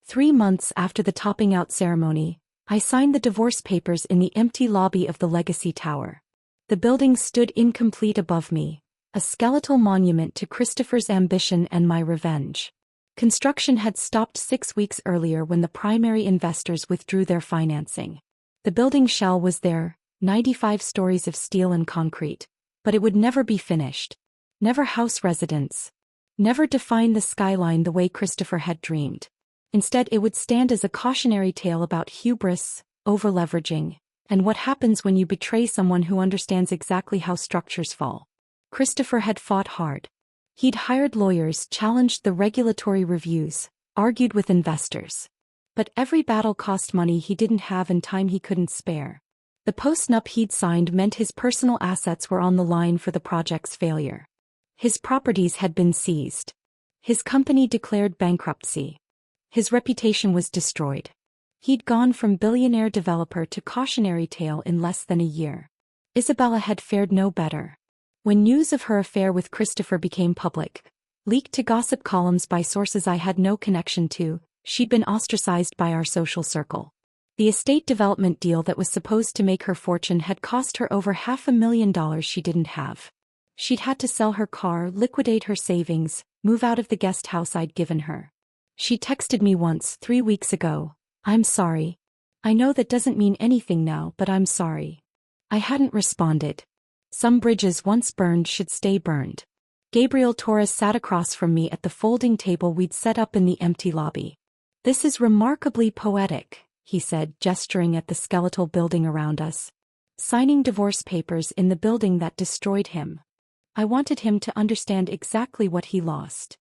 3 months after the topping out ceremony, I signed the divorce papers in the empty lobby of the Legacy Tower. The building stood incomplete above me, a skeletal monument to Christopher's ambition and my revenge. Construction had stopped 6 weeks earlier when the primary investors withdrew their financing. The building shell was there, 95 stories of steel and concrete, but it would never be finished. Never house residents. Never define the skyline the way Christopher had dreamed. Instead, it would stand as a cautionary tale about hubris, overleveraging, and what happens when you betray someone who understands exactly how structures fall. Christopher had fought hard. He'd hired lawyers, challenged the regulatory reviews, argued with investors. But every battle cost money he didn't have and time he couldn't spare. The post-nup he'd signed meant his personal assets were on the line for the project's failure. His properties had been seized. His company declared bankruptcy. His reputation was destroyed. He'd gone from billionaire developer to cautionary tale in less than a year. Isabella had fared no better. When news of her affair with Christopher became public, leaked to gossip columns by sources I had no connection to, she'd been ostracized by our social circle. The estate development deal that was supposed to make her fortune had cost her over $500,000 she didn't have. She'd had to sell her car, liquidate her savings, move out of the guest house I'd given her. She texted me once 3 weeks ago, "I'm sorry. I know that doesn't mean anything now, but I'm sorry." I hadn't responded. Some bridges once burned should stay burned. Gabriel Torres sat across from me at the folding table we'd set up in the empty lobby. "This is remarkably poetic," he said, gesturing at the skeletal building around us. "Signing divorce papers in the building that destroyed him. I wanted him to understand exactly what he lost.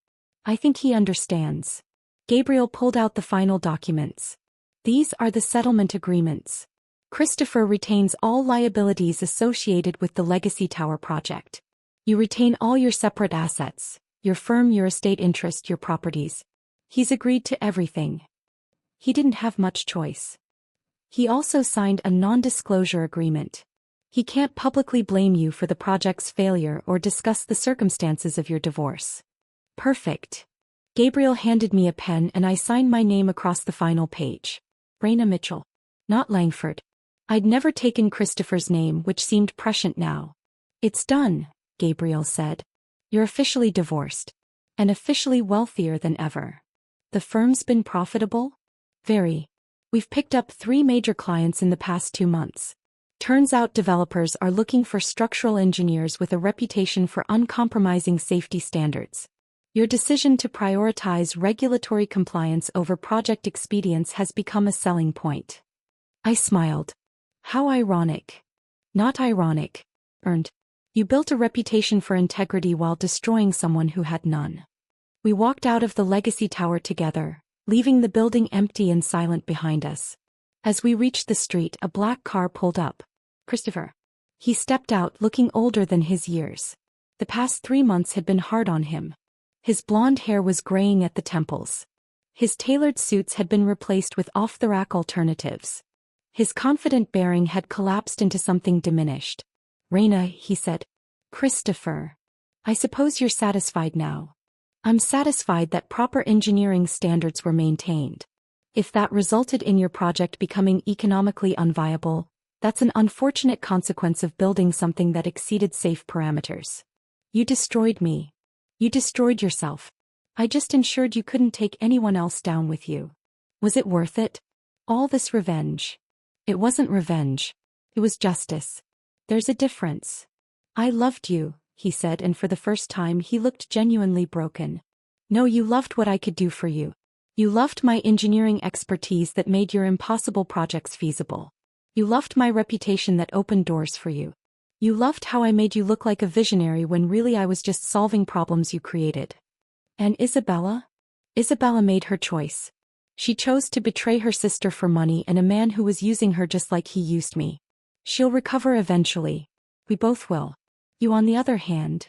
I think he understands." Gabriel pulled out the final documents. "These are the settlement agreements. Christopher retains all liabilities associated with the Legacy Tower project. You retain all your separate assets, your firm, your estate interest, your properties. He's agreed to everything. He didn't have much choice. He also signed a non-disclosure agreement. He can't publicly blame you for the project's failure or discuss the circumstances of your divorce." "Perfect." Gabriel handed me a pen and I signed my name across the final page. Rayna Mitchell. Not Langford. I'd never taken Christopher's name, which seemed prescient now. "It's done," Gabriel said. "You're officially divorced. And officially wealthier than ever. The firm's been profitable?" "Very. We've picked up 3 major clients in the past 2 months. Turns out developers are looking for structural engineers with a reputation for uncompromising safety standards. Your decision to prioritize regulatory compliance over project expedience has become a selling point." I smiled. How ironic. Not ironic. Earned. You built a reputation for integrity while destroying someone who had none. We walked out of the Legacy Tower together, leaving the building empty and silent behind us. As we reached the street, a black car pulled up. "Christopher." He stepped out, looking older than his years. The past 3 months had been hard on him. His blonde hair was graying at the temples. His tailored suits had been replaced with off-the-rack alternatives. His confident bearing had collapsed into something diminished. "Rayna," he said. "Christopher. I suppose you're satisfied now." "I'm satisfied that proper engineering standards were maintained. If that resulted in your project becoming economically unviable, that's an unfortunate consequence of building something that exceeded safe parameters. You destroyed me. You destroyed yourself. I just ensured you couldn't take anyone else down with you. Was it worth it? All this revenge." "It wasn't revenge. It was justice. There's a difference." "I loved you," he said, and for the first time he looked genuinely broken. "No, you loved what I could do for you. You loved my engineering expertise that made your impossible projects feasible. You loved my reputation that opened doors for you. You loved how I made you look like a visionary when really I was just solving problems you created." "And Isabella?" "Isabella made her choice. She chose to betray her sister for money and a man who was using her just like he used me. She'll recover eventually. We both will. You, on the other hand.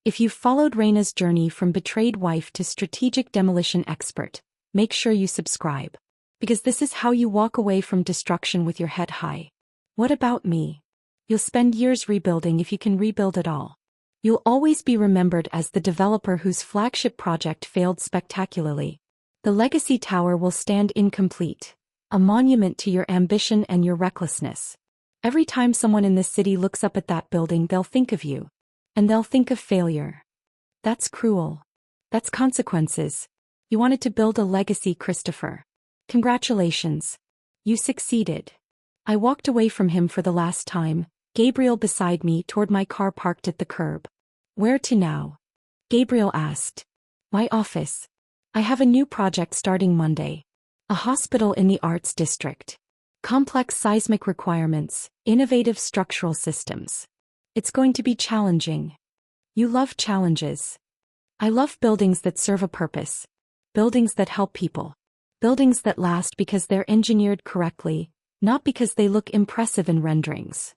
If you've followed Rayna's journey from betrayed wife to strategic demolition expert, make sure you subscribe. Because this is how you walk away from destruction with your head high. What about me? You'll spend years rebuilding if you can rebuild at all. You'll always be remembered as the developer whose flagship project failed spectacularly. The legacy tower will stand incomplete, a monument to your ambition and your recklessness. Every time someone in this city looks up at that building, they'll think of you. And they'll think of failure. That's cruel. That's consequences. You wanted to build a legacy, Christopher. Congratulations. You succeeded. I walked away from him for the last time, Gabriel beside me toward my car parked at the curb. Where to now? Gabriel asked. My office. I have a new project starting Monday. A hospital in the arts district. Complex seismic requirements, innovative structural systems. It's going to be challenging. You love challenges. I love buildings that serve a purpose. Buildings that help people. Buildings that last because they're engineered correctly, not because they look impressive in renderings.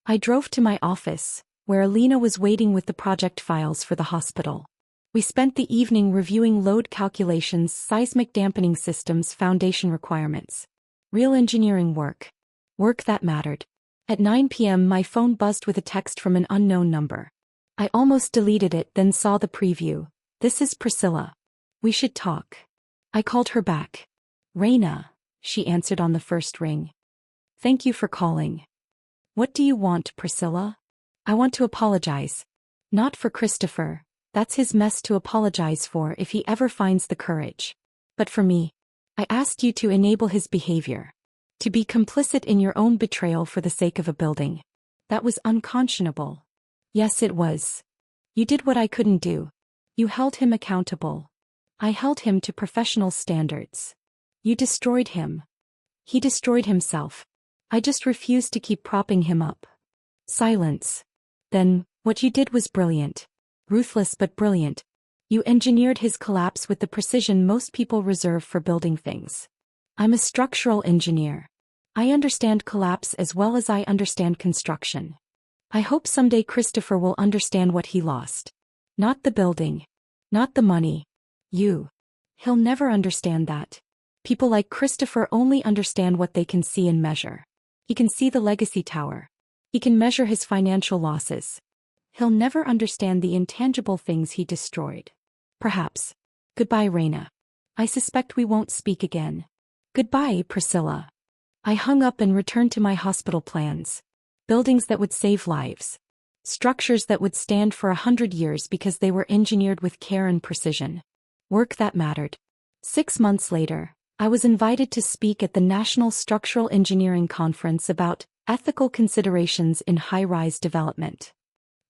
I drove to my office, where Alina was waiting with the project files for the hospital. We spent the evening reviewing load calculations, seismic dampening systems, foundation requirements. Real engineering work. Work that mattered. At 9 p.m. my phone buzzed with a text from an unknown number. I almost deleted it, then saw the preview. This is Priscilla. We should talk. I called her back. Rayna, she answered on the first ring. Thank you for calling. What do you want, Priscilla? I want to apologize. Not for Christopher, that's his mess to apologize for if he ever finds the courage. But for me. I asked you to enable his behavior. To be complicit in your own betrayal for the sake of a building. That was unconscionable. Yes, it was. You did what I couldn't do. You held him accountable. I held him to professional standards. You destroyed him. He destroyed himself. I just refused to keep propping him up. Silence. Then, what you did was brilliant. Ruthless but brilliant. You engineered his collapse with the precision most people reserve for building things. I'm a structural engineer. I understand collapse as well as I understand construction. I hope someday Christopher will understand what he lost. Not the building. Not the money. You. He'll never understand that. People like Christopher only understand what they can see and measure. He can see the legacy tower. He can measure his financial losses. He'll never understand the intangible things he destroyed. Perhaps. Goodbye, Rayna. I suspect we won't speak again. Goodbye, Priscilla. I hung up and returned to my hospital plans. Buildings that would save lives. Structures that would stand for 100 years because they were engineered with care and precision. Work that mattered. 6 months later, I was invited to speak at the National Structural Engineering Conference about ethical considerations in high-rise development.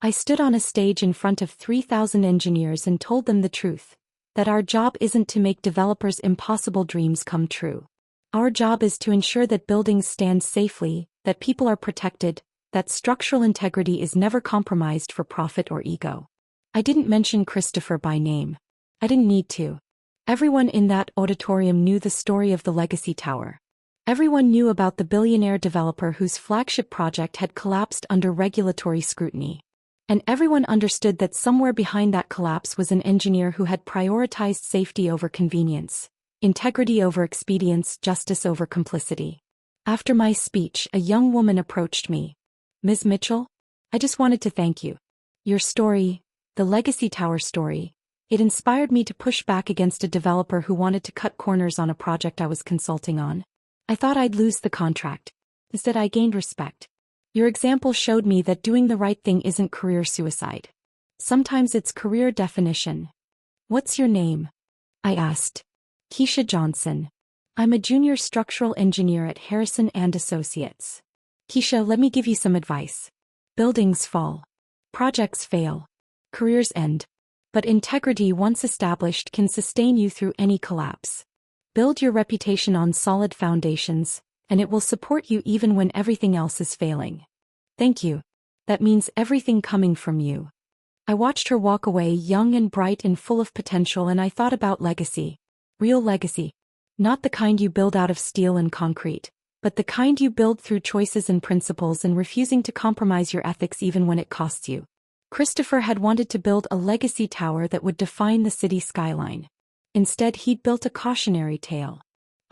I stood on a stage in front of 3,000 engineers and told them the truth, that our job isn't to make developers' impossible dreams come true. Our job is to ensure that buildings stand safely, that people are protected, that structural integrity is never compromised for profit or ego. I didn't mention Christopher by name. I didn't need to. Everyone in that auditorium knew the story of the Legacy Tower. Everyone knew about the billionaire developer whose flagship project had collapsed under regulatory scrutiny. And everyone understood that somewhere behind that collapse was an engineer who had prioritized safety over convenience, integrity over expedience, justice over complicity. After my speech, a young woman approached me. Ms. Mitchell? I just wanted to thank you. Your story, the Legacy Tower story, it inspired me to push back against a developer who wanted to cut corners on a project I was consulting on. I thought I'd lose the contract. Instead, I gained respect. Your example showed me that doing the right thing isn't career suicide. Sometimes it's career definition. What's your name? I asked. Keisha Johnson. I'm a junior structural engineer at Harrison & Associates. Keisha, let me give you some advice. Buildings fall. Projects fail. Careers end. But integrity, once established, can sustain you through any collapse. Build your reputation on solid foundations, and it will support you even when everything else is failing. Thank you. That means everything coming from you. I watched her walk away, young and bright and full of potential, and I thought about legacy. Real legacy. Not the kind you build out of steel and concrete, but the kind you build through choices and principles and refusing to compromise your ethics even when it costs you. Christopher had wanted to build a legacy tower that would define the city skyline. Instead, he'd built a cautionary tale.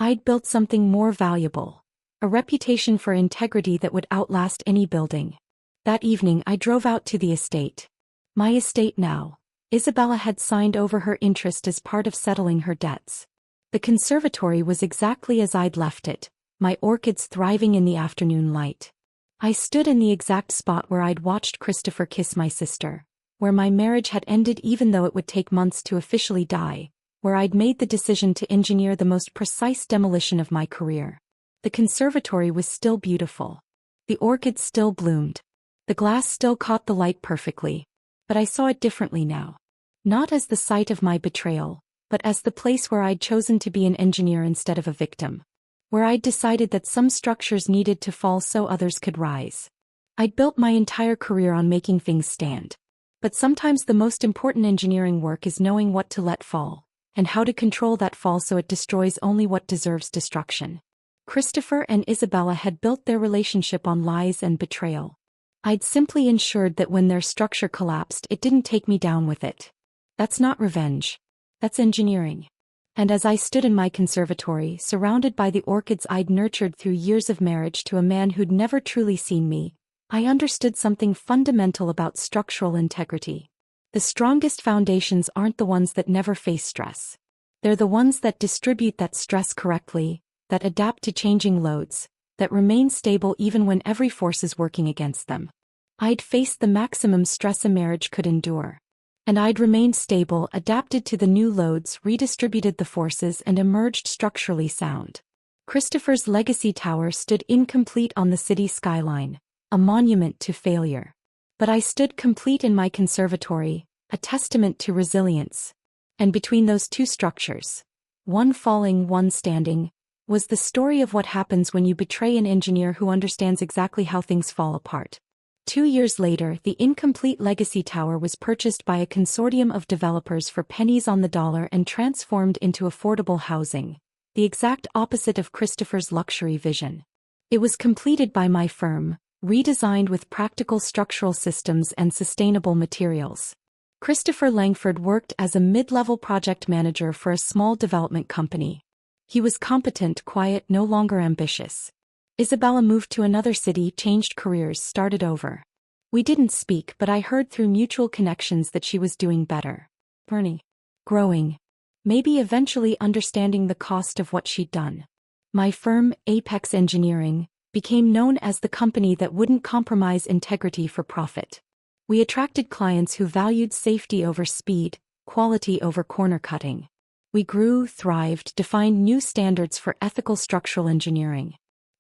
I'd built something more valuable. A reputation for integrity that would outlast any building. That evening I drove out to the estate. My estate now. Isabella had signed over her interest as part of settling her debts. The conservatory was exactly as I'd left it, my orchids thriving in the afternoon light. I stood in the exact spot where I'd watched Christopher kiss my sister, where my marriage had ended even though it would take months to officially die, where I'd made the decision to engineer the most precise demolition of my career. The conservatory was still beautiful. The orchids still bloomed. The glass still caught the light perfectly. But I saw it differently now. Not as the site of my betrayal, but as the place where I'd chosen to be an engineer instead of a victim. Where I'd decided that some structures needed to fall so others could rise. I'd built my entire career on making things stand. But sometimes the most important engineering work is knowing what to let fall, and how to control that fall so it destroys only what deserves destruction. Christopher and Isabella had built their relationship on lies and betrayal. I'd simply ensured that when their structure collapsed it didn't take me down with it. That's not revenge. That's engineering. And as I stood in my conservatory, surrounded by the orchids I'd nurtured through years of marriage to a man who'd never truly seen me, I understood something fundamental about structural integrity. The strongest foundations aren't the ones that never face stress. They're the ones that distribute that stress correctly, that adapt to changing loads, that remain stable even when every force is working against them. I'd faced the maximum stress a marriage could endure. And I'd remained stable, adapted to the new loads, redistributed the forces, and emerged structurally sound. Christopher's legacy tower stood incomplete on the city skyline, a monument to failure. But I stood complete in my conservatory, a testament to resilience. And between those two structures, one falling, one standing, was the story of what happens when you betray an engineer who understands exactly how things fall apart. 2 years later, the incomplete legacy tower was purchased by a consortium of developers for pennies on the dollar and transformed into affordable housing, the exact opposite of Christopher's luxury vision. It was completed by my firm, redesigned with practical structural systems and sustainable materials. Christopher Langford worked as a mid-level project manager for a small development company. He was competent, quiet, no longer ambitious. Isabella moved to another city, changed careers, started over. We didn't speak, but I heard through mutual connections that she was doing better. Learning. Growing. Maybe eventually understanding the cost of what she'd done. My firm, Apex Engineering, became known as the company that wouldn't compromise integrity for profit. We attracted clients who valued safety over speed, quality over corner cutting. We grew, thrived, defined new standards for ethical structural engineering.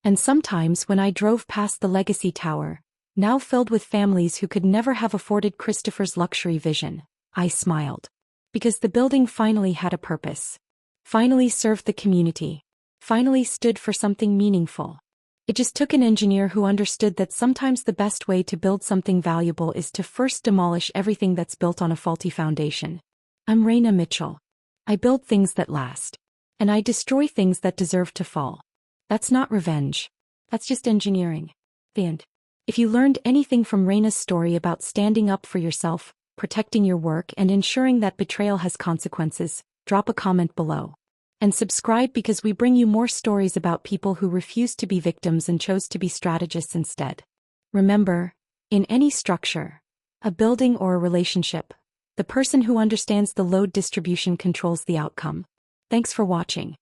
And sometimes when I drove past the legacy tower, now filled with families who could never have afforded Christopher's luxury vision, I smiled. Because the building finally had a purpose. Finally served the community. Finally stood for something meaningful. It just took an engineer who understood that sometimes the best way to build something valuable is to first demolish everything that's built on a faulty foundation. I'm Rayna Mitchell. I build things that last. And I destroy things that deserve to fall. That's not revenge. That's just engineering. The end. If you learned anything from Rayna's story about standing up for yourself, protecting your work, and ensuring that betrayal has consequences, drop a comment below. And subscribe because we bring you more stories about people who refused to be victims and chose to be strategists instead. Remember, in any structure, a building or a relationship, the person who understands the load distribution controls the outcome. Thanks for watching.